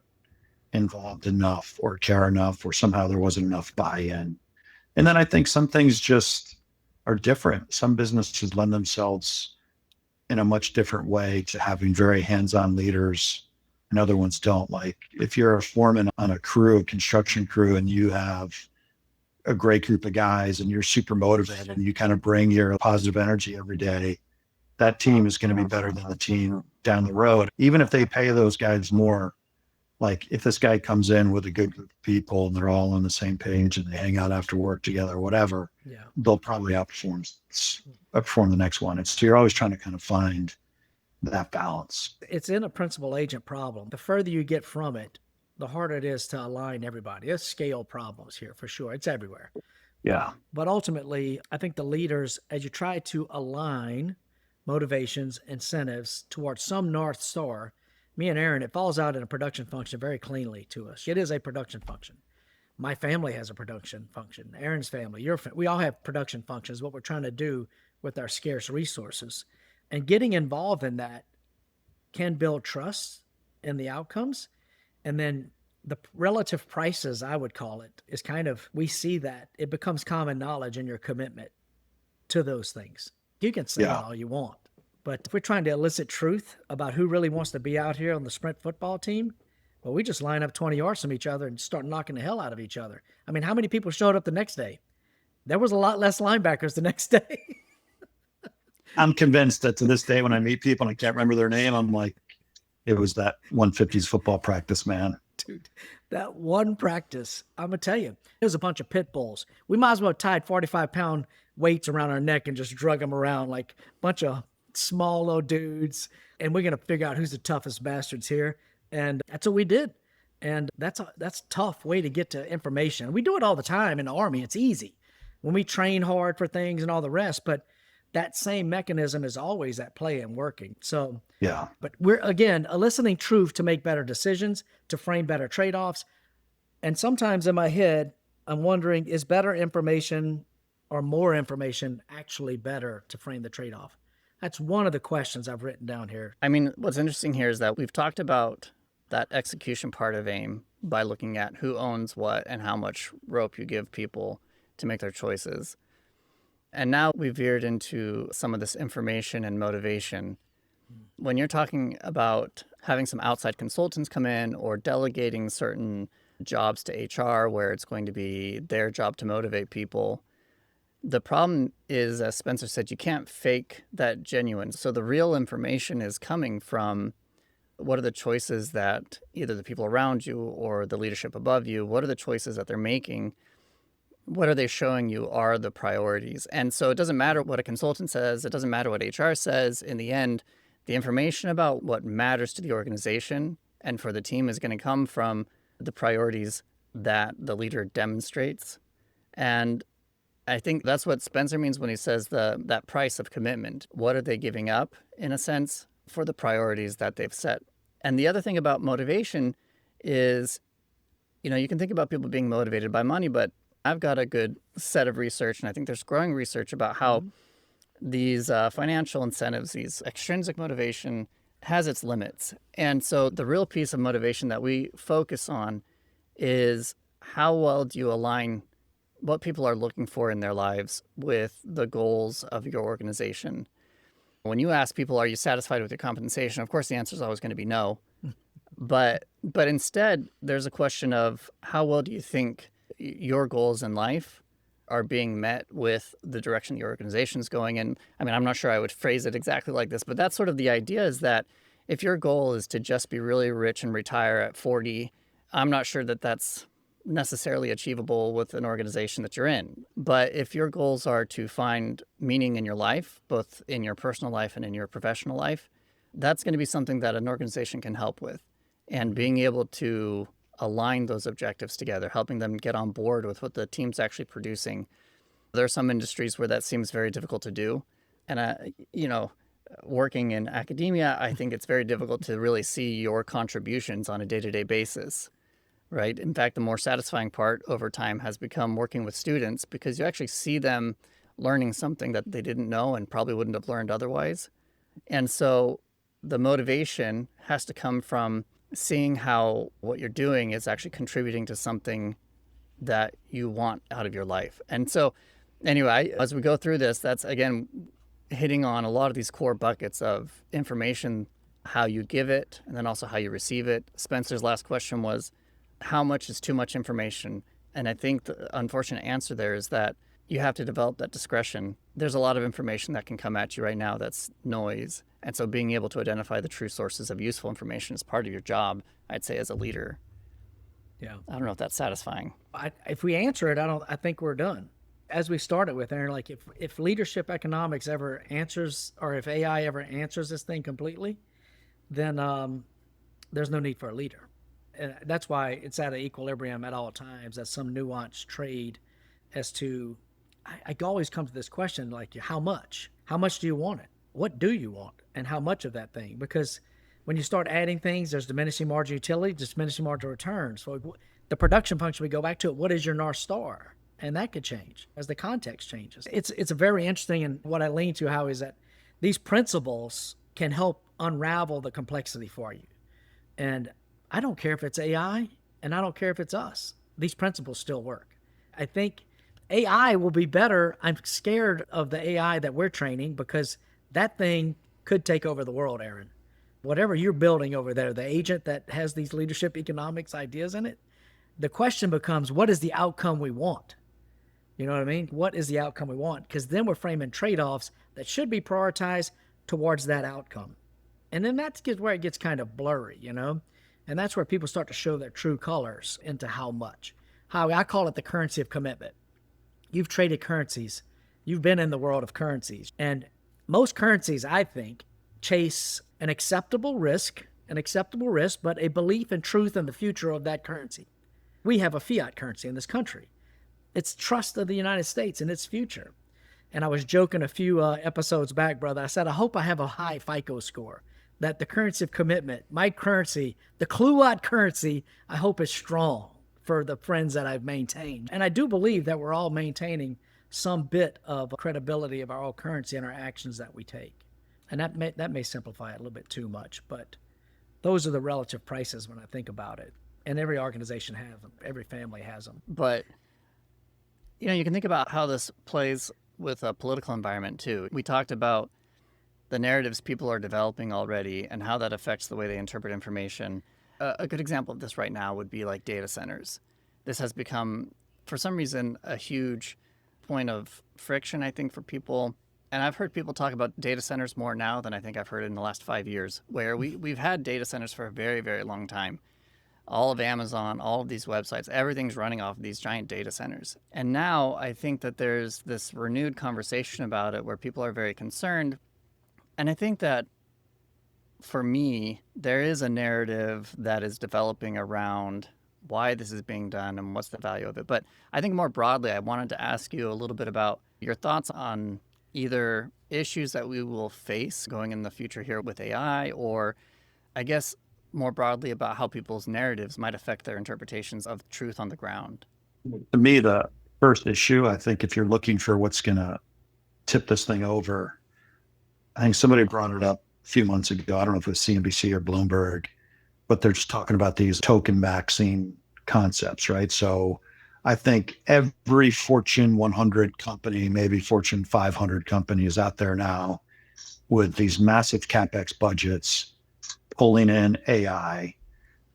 involved enough or care enough, or somehow there wasn't enough buy-in. And then I think some things just are different. Some businesses lend themselves in a much different way to having very hands-on leaders, and other ones don't. Like if you're a foreman on a construction crew, and you have a great group of guys and you're super motivated and you kind of bring your positive energy every day, that team is going to be better than the team down the road. Even if they pay those guys more, like if this guy comes in with a good group of people and they're all on the same page and they hang out after work together, whatever, they'll probably outperform the next one. So you're always trying to kind of find that balance. It's in a principal agent problem. The further you get from it, the harder it is to align everybody. There's scale problems here for sure. It's everywhere. Yeah. But ultimately, I think the leaders, as you try to align motivations, incentives towards some North Star, me and Aaron, it falls out in a production function very cleanly to us. It is a production function. My family has a production function. Aaron's family, we all have production functions, what we're trying to do with our scarce resources. And getting involved in that can build trust in the outcomes. And then the relative prices, I would call it, is kind of, we see that it becomes common knowledge in your commitment to those things. You can say it all you want, but if we're trying to elicit truth about who really wants to be out here on the sprint football team, well, we just line up 20 yards from each other and start knocking the hell out of each other. I mean, how many people showed up the next day? There was a lot less linebackers the next day. I'm convinced that to this day, when I meet people and I can't remember their name, I'm like, It was that 150s football practice, man. Dude, that one practice, I'm going to tell you, it was a bunch of pit bulls. We might as well have tied 45-pound weights around our neck and just drug them around like a bunch of small little dudes. And we're going to figure out who's the toughest bastards here. And that's what we did. And that's a tough way to get to information. We do it all the time in the Army. It's easy when we train hard for things and all the rest. But that same mechanism is always at play and working. So, Yeah. but we're, again, eliciting truth to make better decisions, to frame better trade-offs. And sometimes in my head, I'm wondering, is better information or more information actually better to frame the trade-off? That's one of the questions I've written down here. I mean, what's interesting here is that we've talked about that execution part of AIM by looking at who owns what and how much rope you give people to make their choices. And now we've veered into some of this information and motivation. When you're talking about having some outside consultants come in or delegating certain jobs to HR where it's going to be their job to motivate people, the problem is, as Spencer said, you can't fake that genuine. So the real information is coming from what are the choices that either the people around you or the leadership above you, what are the choices that they're making? What are they showing you are the priorities? And so it doesn't matter what a consultant says. It doesn't matter what HR says. In the end, the information about what matters to the organization and for the team is going to come from the priorities that the leader demonstrates. And I think that's what Spencer means when he says that price of commitment. What are they giving up, in a sense, for the priorities that they've set? And the other thing about motivation is, you can think about people being motivated by money, but I've got a good set of research, and I think there's growing research about how these financial incentives, these extrinsic motivation has its limits. And so the real piece of motivation that we focus on is how well do you align what people are looking for in their lives with the goals of your organization. When you ask people, are you satisfied with your compensation? Of course, the answer is always going to be no. But instead, there's a question of how well do you think your goals in life are being met with the direction the organization is going in. I mean, I'm not sure I would phrase it exactly like this, but that's sort of the idea, is that if your goal is to just be really rich and retire at 40, I'm not sure that that's necessarily achievable with an organization that you're in. But if your goals are to find meaning in your life, both in your personal life and in your professional life, that's going to be something that an organization can help with. And being able to align those objectives together, helping them get on board with what the team's actually producing. There are some industries where that seems very difficult to do. And, working in academia, I think it's very difficult to really see your contributions on a day-to-day basis, right? In fact, the more satisfying part over time has become working with students, because you actually see them learning something that they didn't know and probably wouldn't have learned otherwise. And so the motivation has to come from seeing how what you're doing is actually contributing to something that you want out of your life. And so anyway, as we go through this, that's, again, hitting on a lot of these core buckets of information, how you give it, and then also how you receive it. Spencer's last question was, how much is too much information? And I think the unfortunate answer there is that you have to develop that discretion. There's a lot of information that can come at you right now that's noise. And so being able to identify the true sources of useful information is part of your job, I'd say, as a leader. Yeah. I don't know if that's satisfying. If we answer it, I think we're done. As we started with, Aaron, like if leadership economics ever answers, or if AI ever answers this thing completely, then there's no need for a leader. And that's why it's at an equilibrium at all times. That's some nuanced trade as to, I always come to this question, like, how much? How much do you want it? What do you want? And how much of that thing? Because when you start adding things, there's diminishing margin utility, diminishing margin returns. So the production function, we go back to it. What is your North Star? And that could change as the context changes. It's a very interesting, and what I lean to, how is that these principles can help unravel the complexity for you. And I don't care if it's AI, and I don't care if it's us. These principles still work. I think AI will be better. I'm scared of the AI that we're training, because that thing could take over the world, Aaron. Whatever you're building over there, the agent that has these leadership economics ideas in it, the question becomes, what is the outcome we want? You know what I mean? What is the outcome we want? Because then we're framing trade-offs that should be prioritized towards that outcome. And then that's where it gets kind of blurry, you know? And that's where people start to show their true colors into how much. How I call it the currency of commitment. You've traded currencies. You've been in the world of currencies. And most currencies, I think, chase an acceptable risk, but a belief and truth in the future of that currency. We have a fiat currency in this country. It's trust of the United States in its future. And I was joking a few episodes back, brother. I said, I hope I have a high FICO score, that the currency of commitment, my currency, the Cluot currency, I hope is strong for the friends that I've maintained. And I do believe that we're all maintaining some bit of credibility of our own currency and our actions that we take. And that may simplify it a little bit too much, but those are the relative prices when I think about it. And every organization has them. Every family has them. But, you can think about how this plays with a political environment too. We talked about the narratives people are developing already and how that affects the way they interpret information. A good example of this right now would be like data centers. This has become, for some reason, a huge point of friction, I think, for people. And I've heard people talk about data centers more now than I think I've heard in the last 5 years, where we've had data centers for a very, very long time. All of Amazon, all of these websites, everything's running off of these giant data centers. And now I think that there's this renewed conversation about it where people are very concerned. And I think that for me, there is a narrative that is developing around why this is being done and what's the value of it. But I think more broadly, I wanted to ask you a little bit about your thoughts on either issues that we will face going in the future here with AI, or I guess more broadly about how people's narratives might affect their interpretations of truth on the ground. To me, the first issue, I think if you're looking for what's going to tip this thing over, I think somebody brought it up a few months ago. I don't know if it was CNBC or Bloomberg, but they're just talking about these token maxing concepts, right? So I think every Fortune 100 company, maybe Fortune 500 company is out there now with these massive CapEx budgets pulling in AI,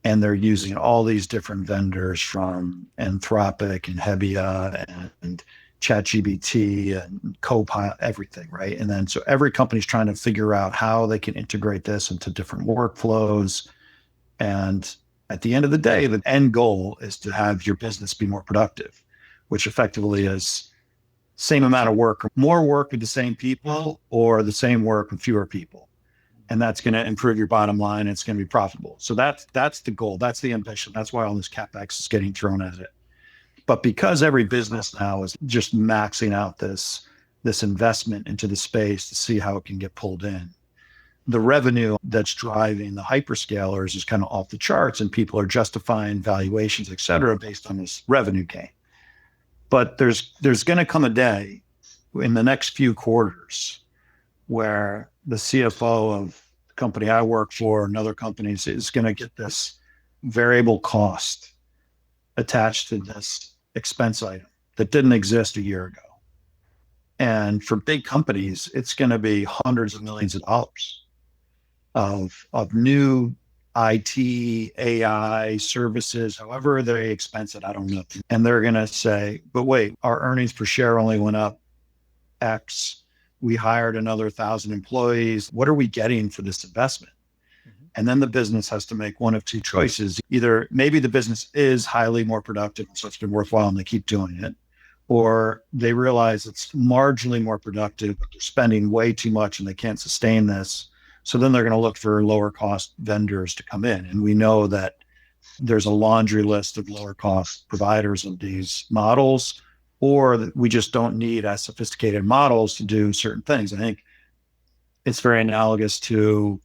and they're using all these different vendors from Anthropic and Hebbia and ChatGPT and Copilot, everything, right? And then so every company's trying to figure out how they can integrate this into different workflows. And at the end of the day, the end goal is to have your business be more productive, which effectively is same amount of work, more work with the same people, or the same work with fewer people. And that's going to improve your bottom line. And it's going to be profitable. So that's the goal. That's the ambition. That's why all this CapEx is getting thrown at it. But because every business now is just maxing out this investment into the space to see how it can get pulled in, the revenue that's driving the hyperscalers is kind of off the charts, and people are justifying valuations, et cetera, based on this revenue gain. But there's going to come a day in the next few quarters where the CFO of the company I work for and other companies is going to get this variable cost attached to this expense item that didn't exist a year ago. And for big companies, it's going to be hundreds of millions of dollars of new IT, AI services, however they expense it, I don't know. And they're going to say, but wait, our earnings per share only went up X. We hired another 1,000 employees. What are we getting for this investment? Mm-hmm. And then the business has to make one of two choices. Either maybe the business is highly more productive, so it's been worthwhile and they keep doing it, or they realize it's marginally more productive, but they're spending way too much and they can't sustain this. So then they're going to look for lower cost vendors to come in. And we know that there's a laundry list of lower cost providers of these models, or that we just don't need as sophisticated models to do certain things. I think it's very analogous to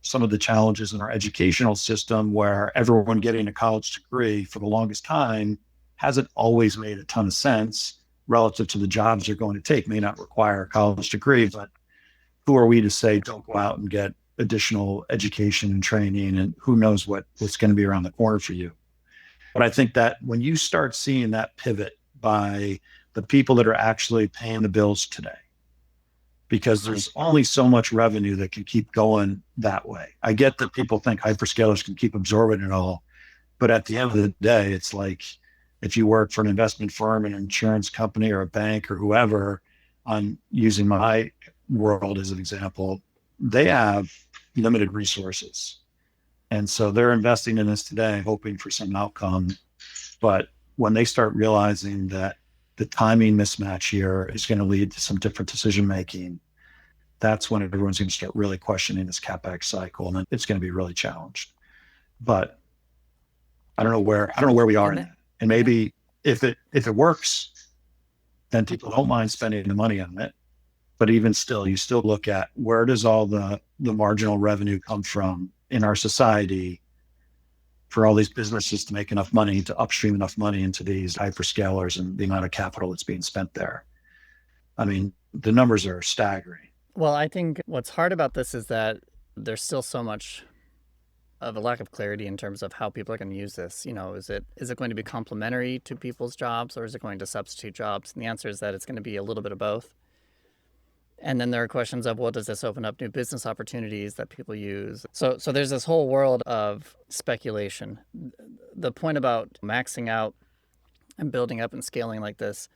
some of the challenges in our educational system, where everyone getting a college degree for the longest time hasn't always made a ton of sense relative to the jobs they're going to take. May not require a college degree, but who are we to say don't go out and get additional education and training, and who knows what's going to be around the corner for you. But I think that when you start seeing that pivot by the people that are actually paying the bills today, because there's only so much revenue that can keep going that way. I get that people think hyperscalers can keep absorbing it all, but at the end of the day, it's like if you work for an investment firm, an insurance company, or a bank, or whoever, on using my world as an example, they have limited resources. And so they're investing in this today, hoping for some outcome. But when they start realizing that the timing mismatch here is going to lead to some different decision making, that's when everyone's going to start really questioning this CapEx cycle, and it's going to be really challenged. But I don't know where we are in that. And maybe if it works, then people don't mind spending the money on it. But even still, you still look at where does all the marginal revenue come from in our society for all these businesses to make enough money, to upstream enough money into these hyperscalers and the amount of capital that's being spent there. I mean, the numbers are staggering. Well, I think what's hard about this is that there's still so much of a lack of clarity in terms of how people are going to use this. You know, is it going to be complementary to people's jobs, or is it going to substitute jobs? And the answer is that it's going to be a little bit of both. And then there are questions of, well, does this open up new business opportunities that people use? So there's this whole world of speculation. The point about maxing out and building up and scaling like this,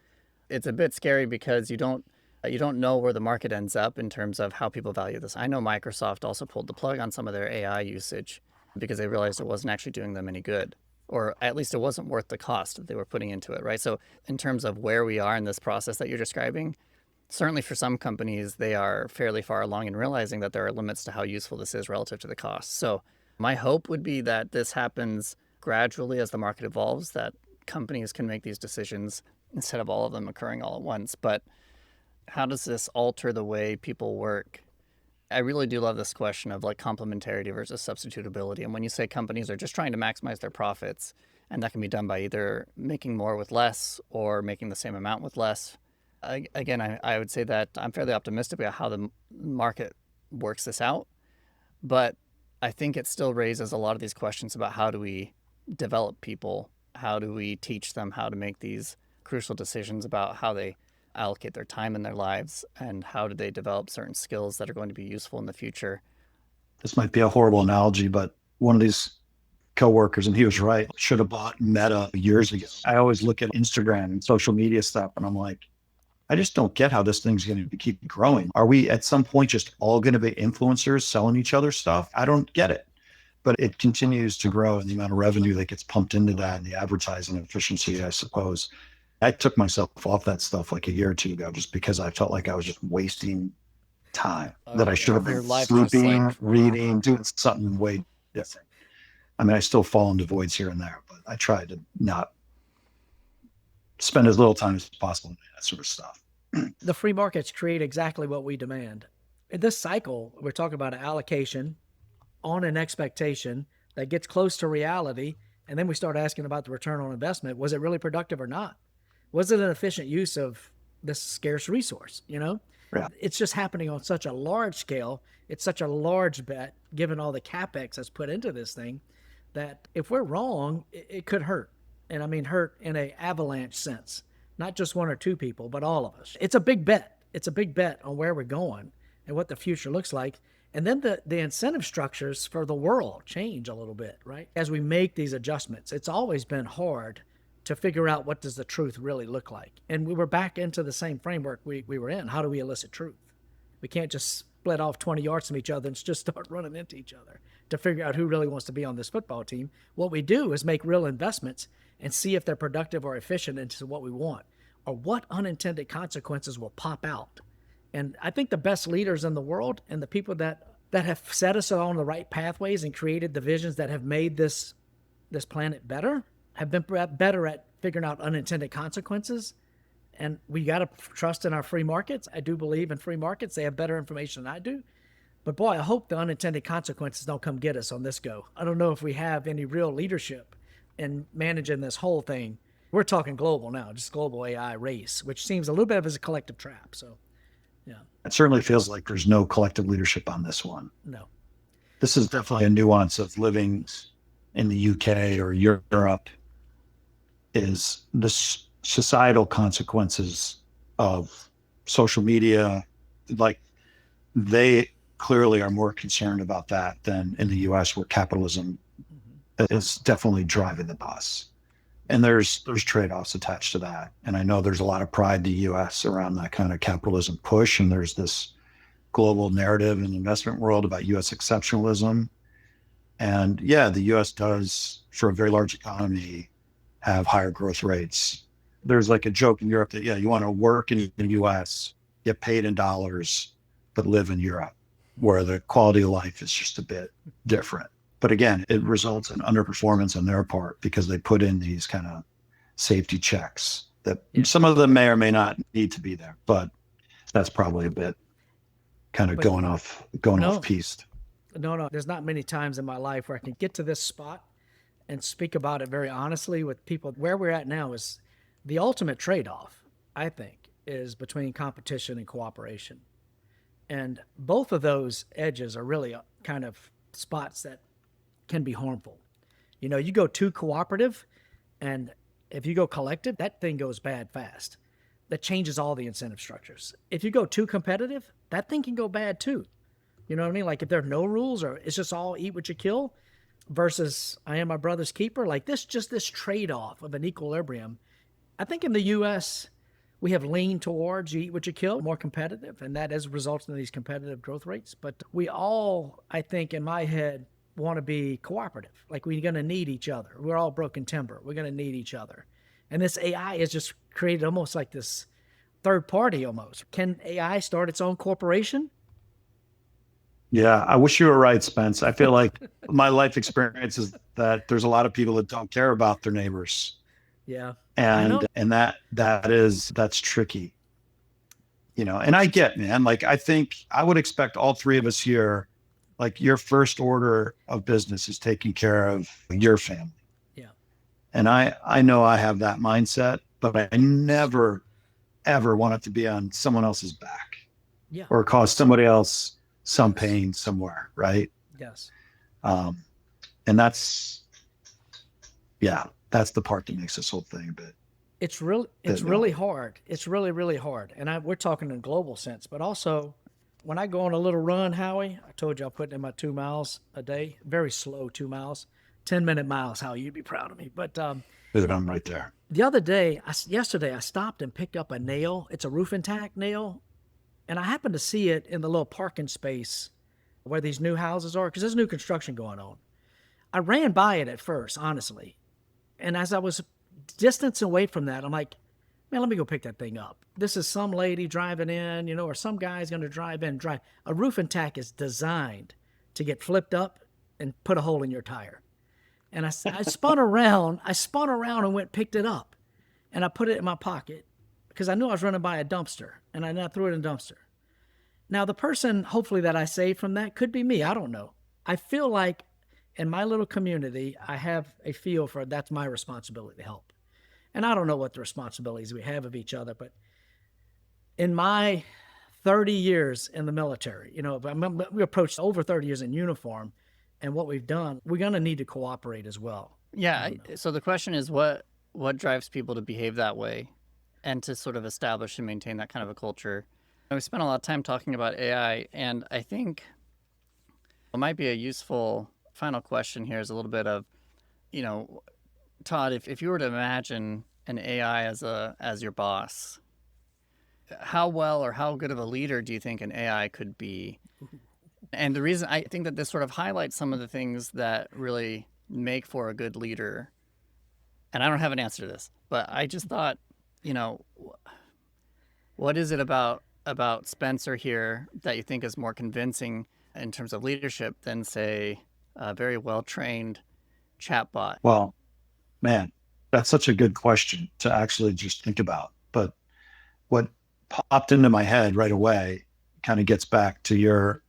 it's a bit scary because you don't know where the market ends up in terms of how people value this. I know Microsoft also pulled the plug on some of their AI usage because they realized it wasn't actually doing them any good, or at least it wasn't worth the cost that they were putting into it, right? So in terms of where we are in this process that you're describing, certainly for some companies, they are fairly far along in realizing that there are limits to how useful this is relative to the cost. So my hope would be that this happens gradually as the market evolves, that companies can make these decisions instead of all of them occurring all at once. But how does this alter the way people work? I really do love this question of like complementarity versus substitutability. And when you say companies are just trying to maximize their profits, and that can be done by either making more with less or making the same amount with less, I would say that I'm fairly optimistic about how the market works this out. But I think it still raises a lot of these questions about how do we develop people? How do we teach them how to make these crucial decisions about how they allocate their time in their lives, and how do they develop certain skills that are going to be useful in the future? This might be a horrible analogy, but one of these coworkers, and he was right, should have bought Meta years ago. I always look at Instagram and social media stuff, and I'm like, I just don't get how this thing's going to keep growing. Are we at some point just all going to be influencers selling each other stuff? I don't get it. But it continues to grow, and the amount of revenue that gets pumped into that and the advertising efficiency, I suppose. I took myself off that stuff like a year or two ago just because I felt like I was just wasting time that I should have been sleeping, reading, doing something way different. I mean, I still fall into voids here and there, but I try to not spend as little time as possible on that sort of stuff. The free markets create exactly what we demand. In this cycle, we're talking about an allocation on an expectation that gets close to reality, and then we start asking about the return on investment. Was it really productive or not? Was it an efficient use of this scarce resource? You know, It's just happening on such a large scale. It's such a large bet, given all the CapEx that's put into this thing, that if we're wrong, it could hurt. And I mean, hurt in an avalanche sense, not just one or two people, but all of us. It's a big bet. It's a big bet on where we're going and what the future looks like. And then the incentive structures for the world change a little bit, right? As we make these adjustments, it's always been hard to figure out what does the truth really look like. And we were back into the same framework we were in. How do we elicit truth? We can't just split off 20 yards from each other and just start running into each other to figure out who really wants to be on this football team. What we do is make real investments and see if they're productive or efficient into what we want, or what unintended consequences will pop out. And I think the best leaders in the world and the people that have set us on the right pathways and created the visions that have made this planet better have been better at figuring out unintended consequences. And we got to trust in our free markets. I do believe in free markets. They have better information than I do. But boy, I hope the unintended consequences don't come get us on this go. I don't know if we have any real leadership in managing this whole thing. We're talking global now, just global AI race, which seems a little bit of as a collective trap. So, yeah. It certainly feels like there's no collective leadership on this one. No. This is definitely a nuance of living in the UK or Europe, is the societal consequences of social media. Like, they clearly are more concerned about that than in the US, where capitalism is definitely driving the bus. And there's trade-offs attached to that. And I know there's a lot of pride in the US around that kind of capitalism push. And there's this global narrative in the investment world about U.S. exceptionalism. And yeah, the U.S. does, for a very large economy, have higher growth rates. There's like a joke in Europe that, yeah, you want to work in the U.S., get paid in dollars, but live in Europe, where the quality of life is just a bit different. But again, it results in underperformance on their part because they put in these kind of safety checks that some of them may or may not need to be there, but that's probably a bit kind of But going off piste. no, there's not many times in my life where I can get to this spot and speak about it very honestly with people. Where we're at now is the ultimate trade-off, I think, is between competition and cooperation. And both of those edges are really kind of spots that can be harmful. You know, you go too cooperative, and if you go collective, that thing goes bad fast. That changes all the incentive structures. If you go too competitive, that thing can go bad too. You know what I mean? Like if there are no rules or it's just all eat what you kill versus I am my brother's keeper, like this trade-off of an equilibrium. I think in the U.S., we have leaned towards you eat what you kill, more competitive, and that has resulted in these competitive growth rates. But we all, I think in my head, want to be cooperative. Like we're going to need each other. We're all broken timber. We're going to need each other. And this AI has just created almost like this third party almost. Can AI start its own corporation? Yeah, I wish you were right, Spence. I feel like my life experience is that there's a lot of people that don't care about their neighbors. Yeah. And that's tricky. You know, and I get, man, like I think I would expect all three of us here, like your first order of business is taking care of your family. Yeah. And I know I have that mindset, but I never, ever want it to be on someone else's back. Yeah. Or cause somebody else some pain somewhere, right? Yes. And that's the part that makes this whole thing a bit. It's really hard. It's really, really hard. And we're talking in a global sense, but also when I go on a little run, Howie, I told you I'm putting in my 2 miles a day, very slow 2 miles, 10-minute miles, Howie, you'd be proud of me. But I'm right there. The other day, yesterday, I stopped and picked up a nail. It's a roof intact nail. And I happened to see it in the little parking space where these new houses are, because there's new construction going on. I ran by it at first, honestly. And as I was distance away from that, I'm like, man, let me go pick that thing up. This is some lady driving in, you know, or some guy's going to drive in. A roof and tack is designed to get flipped up and put a hole in your tire. And I spun around and went picked it up. And I put it in my pocket because I knew I was running by a dumpster. And I threw it in a dumpster. Now, the person, hopefully, that I saved from that could be me. I don't know. I feel like in my little community, I have a feel for that's my responsibility to help. And I don't know what the responsibilities we have of each other, but in my 30 years in the military, you know, we approached over 30 years in uniform, and what we've done, we're going to need to cooperate as well. Yeah. So the question is, what drives people to behave that way and to sort of establish and maintain that kind of a culture? And we spent a lot of time talking about AI, and I think what might be a useful final question here is a little bit of, you know, Todd, if you were to imagine an AI as your boss, how well or how good of a leader do you think an AI could be? And the reason I think that this sort of highlights some of the things that really make for a good leader, and I don't have an answer to this, but I just thought, you know, what is it about Spencer here that you think is more convincing in terms of leadership than, say, a very well-trained chatbot? Well, man, that's such a good question to actually just think about. But what popped into my head right away kind of gets back to your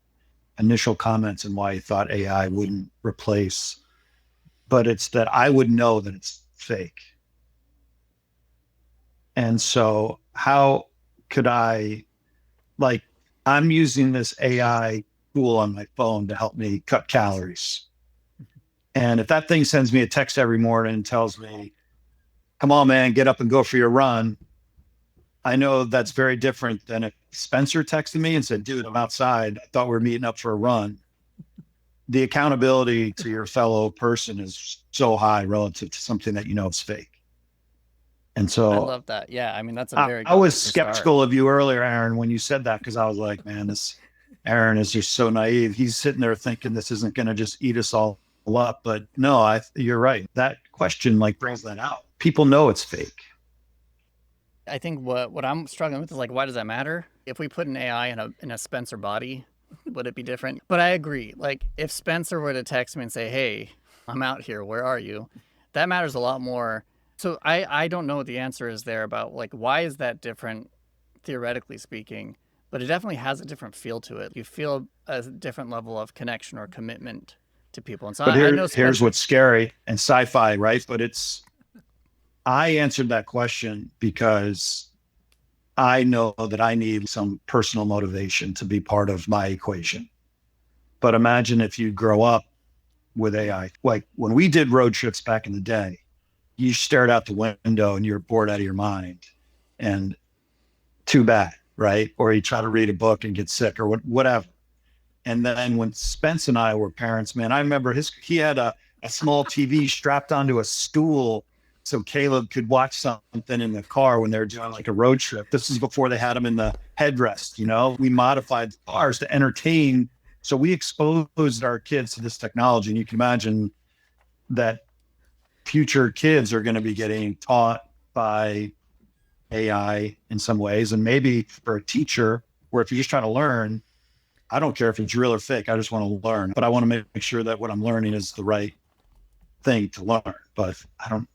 initial comments and why you thought AI wouldn't replace, but it's that I would know that it's fake. And so how could I'm using this AI tool on my phone to help me cut calories. And if that thing sends me a text every morning and tells me, come on, man, get up and go for your run, I know that's very different than if Spencer texted me and said, dude, I'm outside. I thought we were meeting up for a run. The accountability to your fellow person is so high relative to something that you know is fake. And so I love that. Yeah. I mean, that's a very I was skeptical of you earlier, Aaron, when you said that, because I was like, man, this Aaron is just so naive. He's sitting there thinking this isn't going to just eat us all up. But no, you're right. That question like brings that out. People know it's fake. I think what I'm struggling with is like, why does that matter? If we put an AI in a Spencer body, would it be different? But I agree. Like if Spencer were to text me and say, "Hey, I'm out here. Where are you?" That matters a lot more. So I don't know what the answer is there about like why is that different, theoretically speaking. But it definitely has a different feel to it. You feel a different level of connection or commitment to people. And so But I know here's Spencer. what's scary and sci-fi, right? But I answered that question because I know that I need some personal motivation to be part of my equation. But imagine if you grow up with AI. Like when we did road trips back in the day, you stared out the window and you're bored out of your mind. And too bad, right? Or you try to read a book and get sick or whatever. And then when Spence and I were parents, man, I remember he had a small TV strapped onto a stool so Caleb could watch something in the car when they were doing like a road trip. This is before they had him in the headrest, you know. We modified cars to entertain. So we exposed our kids to this technology. And you can imagine that future kids are going to be getting taught by AI in some ways. And maybe for a teacher, where if you're just trying to learn, I don't care if it's real or fake. I just want to learn, but I want to make sure that what I'm learning is the right thing to learn. But I don't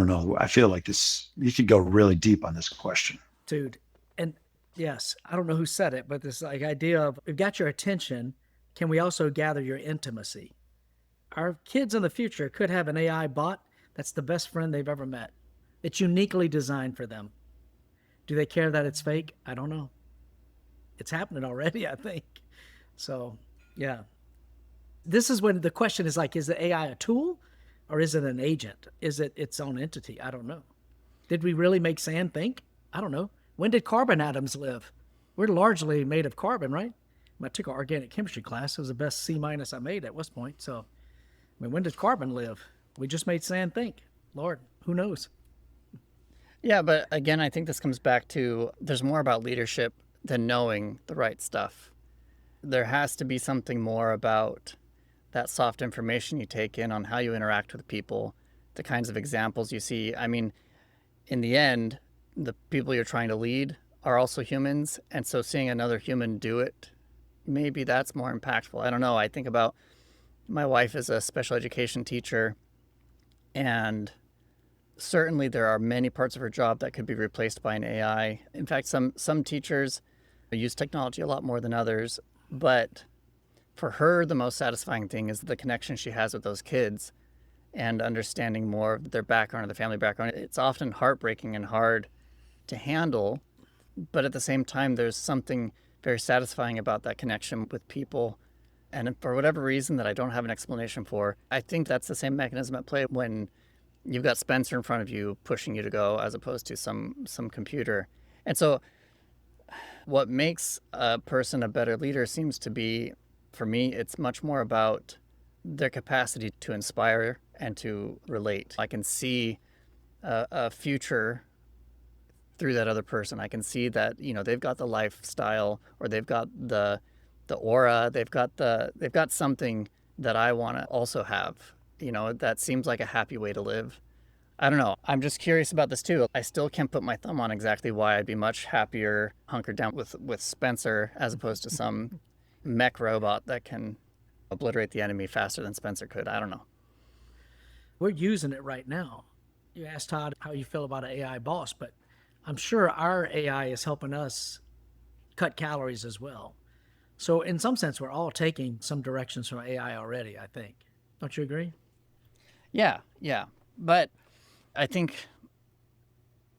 know. I feel like you could go really deep on this question. Dude. And yes, I don't know who said it, but this like idea of we've got your attention. Can we also gather your intimacy? Our kids in the future could have an AI bot that's the best friend they've ever met. It's uniquely designed for them. Do they care that it's fake? I don't know. It's happening already, I think. So, yeah. This is when the question is like, is the AI a tool or is it an agent? Is it its own entity? I don't know. Did we really make sand think? I don't know. When did carbon atoms live? We're largely made of carbon, right? I took an organic chemistry class. It was the best C- I made at West Point. So, I mean, when did carbon live? We just made sand think. Lord, who knows? Yeah, but again, I think this comes back to there's more about leadership than knowing the right stuff. There has to be something more about that soft information you take in on how you interact with people, the kinds of examples you see. I mean, in the end, the people you're trying to lead are also humans. And so seeing another human do it, maybe that's more impactful. I don't know. I think about my wife is a special education teacher, and certainly there are many parts of her job that could be replaced by an AI. In fact, some teachers use technology a lot more than others, but for her, the most satisfying thing is the connection she has with those kids and understanding more of their background or the family background. It's often heartbreaking and hard to handle, but at the same time, there's something very satisfying about that connection with people. And for whatever reason that I don't have an explanation for, I think that's the same mechanism at play when you've got Spencer in front of you pushing you to go as opposed to some computer. And so what makes a person a better leader seems to be, for me, it's much more about their capacity to inspire and to relate. I can see a future through that other person. I can see that, you know, they've got the lifestyle or they've got the aura, they've got something that I want to also have. You know, that seems like a happy way to live. I don't know. I'm just curious about this too. I still can't put my thumb on exactly why I'd be much happier hunkered down with Spencer as opposed to some mech robot that can obliterate the enemy faster than Spencer could. I don't know. We're using it right now. You asked Todd how you feel about an AI boss, but I'm sure our AI is helping us cut calories as well. So in some sense, we're all taking some directions from AI already, I think. Don't you agree? Yeah. But I think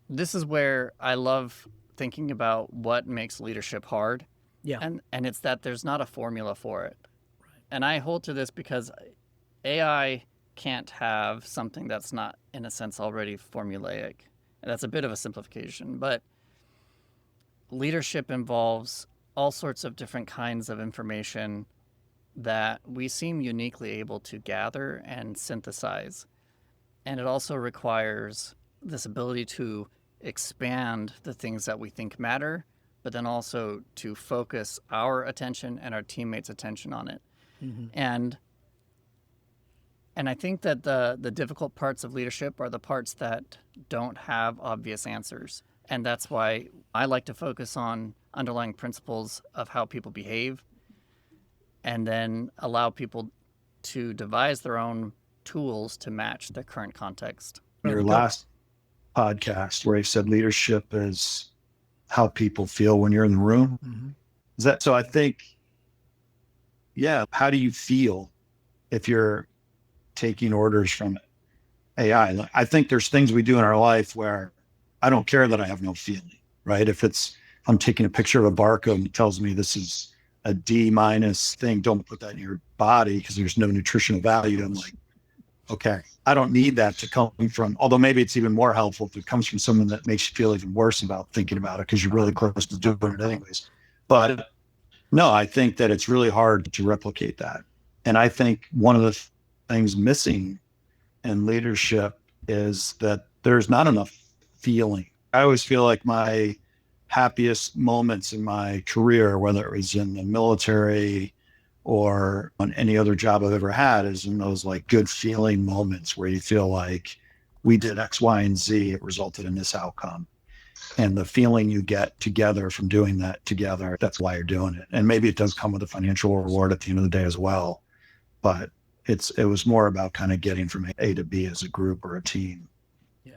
this is where I love thinking about what makes leadership hard. Yeah. And it's that there's not a formula for it. Right. And I hold to this because AI can't have something that's not, in a sense, already formulaic. And that's a bit of a simplification. But leadership involves all sorts of different kinds of information that we seem uniquely able to gather and synthesize. And it also requires this ability to expand the things that we think matter but then also to focus our attention and our teammates' attention on it. Mm-hmm. And I think that the difficult parts of leadership are the parts that don't have obvious answers. And that's why I like to focus on underlying principles of how people behave, and then allow people to devise their own tools to match their current context. Your last podcast where you said leadership is how people feel when you're in the room. Mm-hmm. Is that so? I think, yeah. How do you feel if you're taking orders from AI? I think there's things we do in our life where I don't care that I have no feeling, right? If I'm taking a picture of a barcode and it tells me this is a D- thing, don't put that in your body because there's no nutritional value. I'm like, okay, I don't need that to come from, although maybe it's even more helpful if it comes from someone that makes you feel even worse about thinking about it because you're really close to doing it anyways. But no, I think that it's really hard to replicate that. And I think one of the things missing in leadership is that there's not enough feeling. I always feel like my happiest moments in my career, whether it was in the military or on any other job I've ever had, is in those like good feeling moments where you feel like we did X, Y, and Z, it resulted in this outcome. And the feeling you get together from doing that together, that's why you're doing it. And maybe it does come with a financial reward at the end of the day as well. But it was more about kind of getting from A to B as a group or a team. Yeah.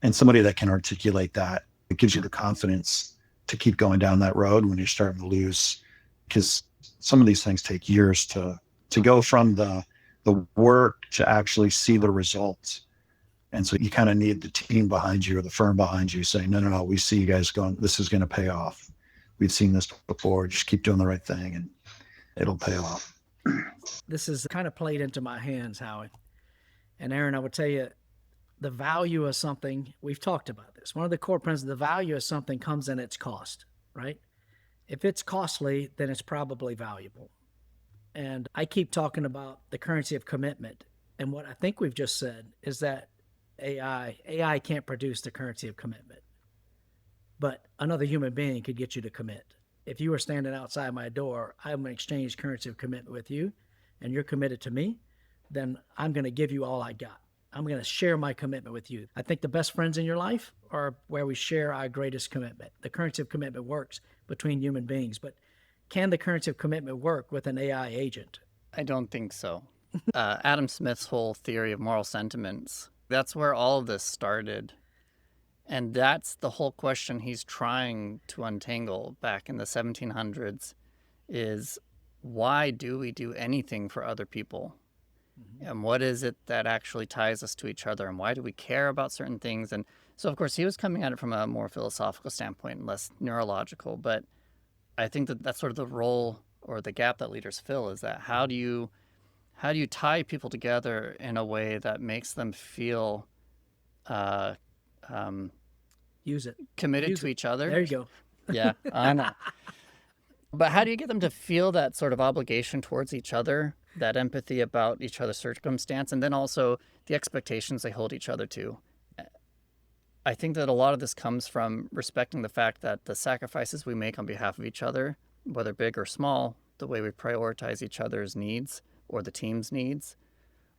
And somebody that can articulate that, it gives you the confidence to keep going down that road when you're starting to lose, because some of these things take years to go from the work to actually see the results. And so you kind of need the team behind you or the firm behind you saying, no, we see you guys going, this is going to pay off. We've seen this before. Just keep doing the right thing and it'll pay off. This is kind of played into my hands, Howie. And Aaron, I would tell you, the value of something, we've talked about this. One of the core principles, the value of something comes in its cost, right? If it's costly, then it's probably valuable. And I keep talking about the currency of commitment. And what I think we've just said is that AI can't produce the currency of commitment, but another human being could get you to commit. If you were standing outside my door, I'm going to exchange currency of commitment with you, and you're committed to me, then I'm going to give you all I got. I'm going to share my commitment with you. I think the best friends in your life are where we share our greatest commitment. The currency of commitment works between human beings, but can the currency of commitment work with an AI agent? I don't think so. Adam Smith's whole theory of moral sentiments, that's where all of this started. And that's the whole question he's trying to untangle back in the 1700s is, why do we do anything for other people? Mm-hmm. And what is it that actually ties us to each other? And why do we care about certain things? And so, of course, he was coming at it from a more philosophical standpoint and less neurological. But I think that that's sort of the role or the gap that leaders fill, is that how do you tie people together in a way that makes them feel Use it. Committed Use to it. each other. There you go. Yeah, I know. But how do you get them to feel that sort of obligation towards each other, that empathy about each other's circumstance, and then also the expectations they hold each other to? I think that a lot of this comes from respecting the fact that the sacrifices we make on behalf of each other, whether big or small, the way we prioritize each other's needs or the team's needs,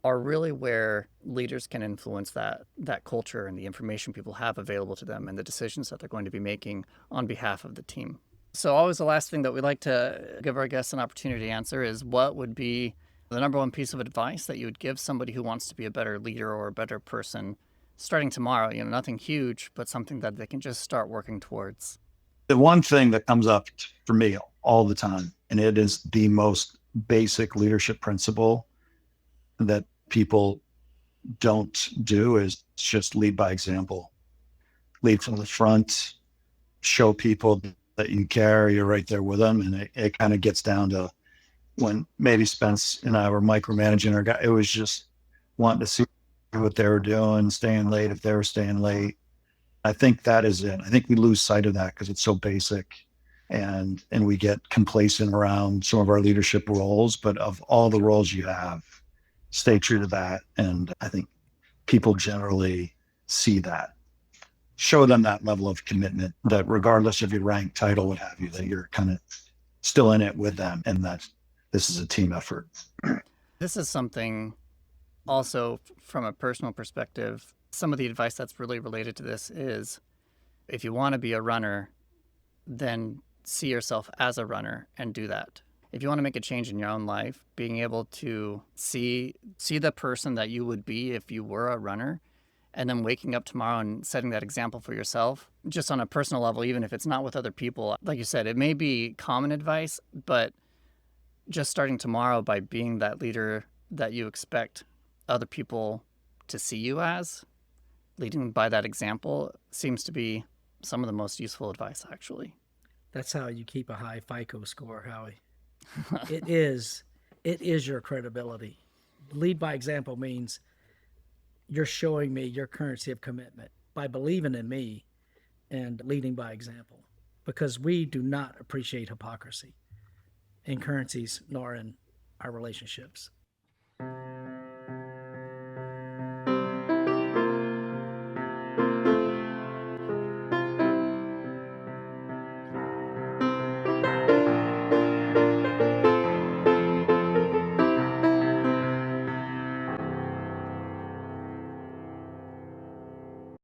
are really where leaders can influence that culture and the information people have available to them and the decisions that they're going to be making on behalf of the team. So always the last thing that we like to give our guests an opportunity to answer is, what would be the number one piece of advice that you would give somebody who wants to be a better leader or a better person starting tomorrow? Nothing huge, but something that they can just start working towards. The one thing that comes up for me all the time, and it is the most basic leadership principle that people don't do, is just lead by example. Lead from the front, show people that you care, you're right there with them. And it kind of gets down to when maybe Spence and I were micromanaging our guy, it was just wanting to see what they were doing, staying late if they were staying late. I think that is it. I think we lose sight of that because it's so basic, and we get complacent around some of our leadership roles. But of all the roles you have, stay true to that. And I think people generally see that. show them that level of commitment, that regardless of your rank, title, what have you, that you're kind of still in it with them, and that this is a team effort. This is something also from a personal perspective. Some of the advice that's really related to this is if you want to be a runner, then see yourself as a runner and do that. If you want to make a change in your own life, being able to see the person that you would be if you were a runner, and then waking up tomorrow and setting that example for yourself, just on a personal level, even if it's not with other people. Like you said, it may be common advice, but just starting tomorrow by being that leader that you expect other people to see you as, leading by that example, seems to be some of the most useful advice, actually. That's how you keep a high FICO score, Howie. It is your credibility. Lead by example means you're showing me your currency of commitment by believing in me and leading by example, because we do not appreciate hypocrisy in currencies nor in our relationships.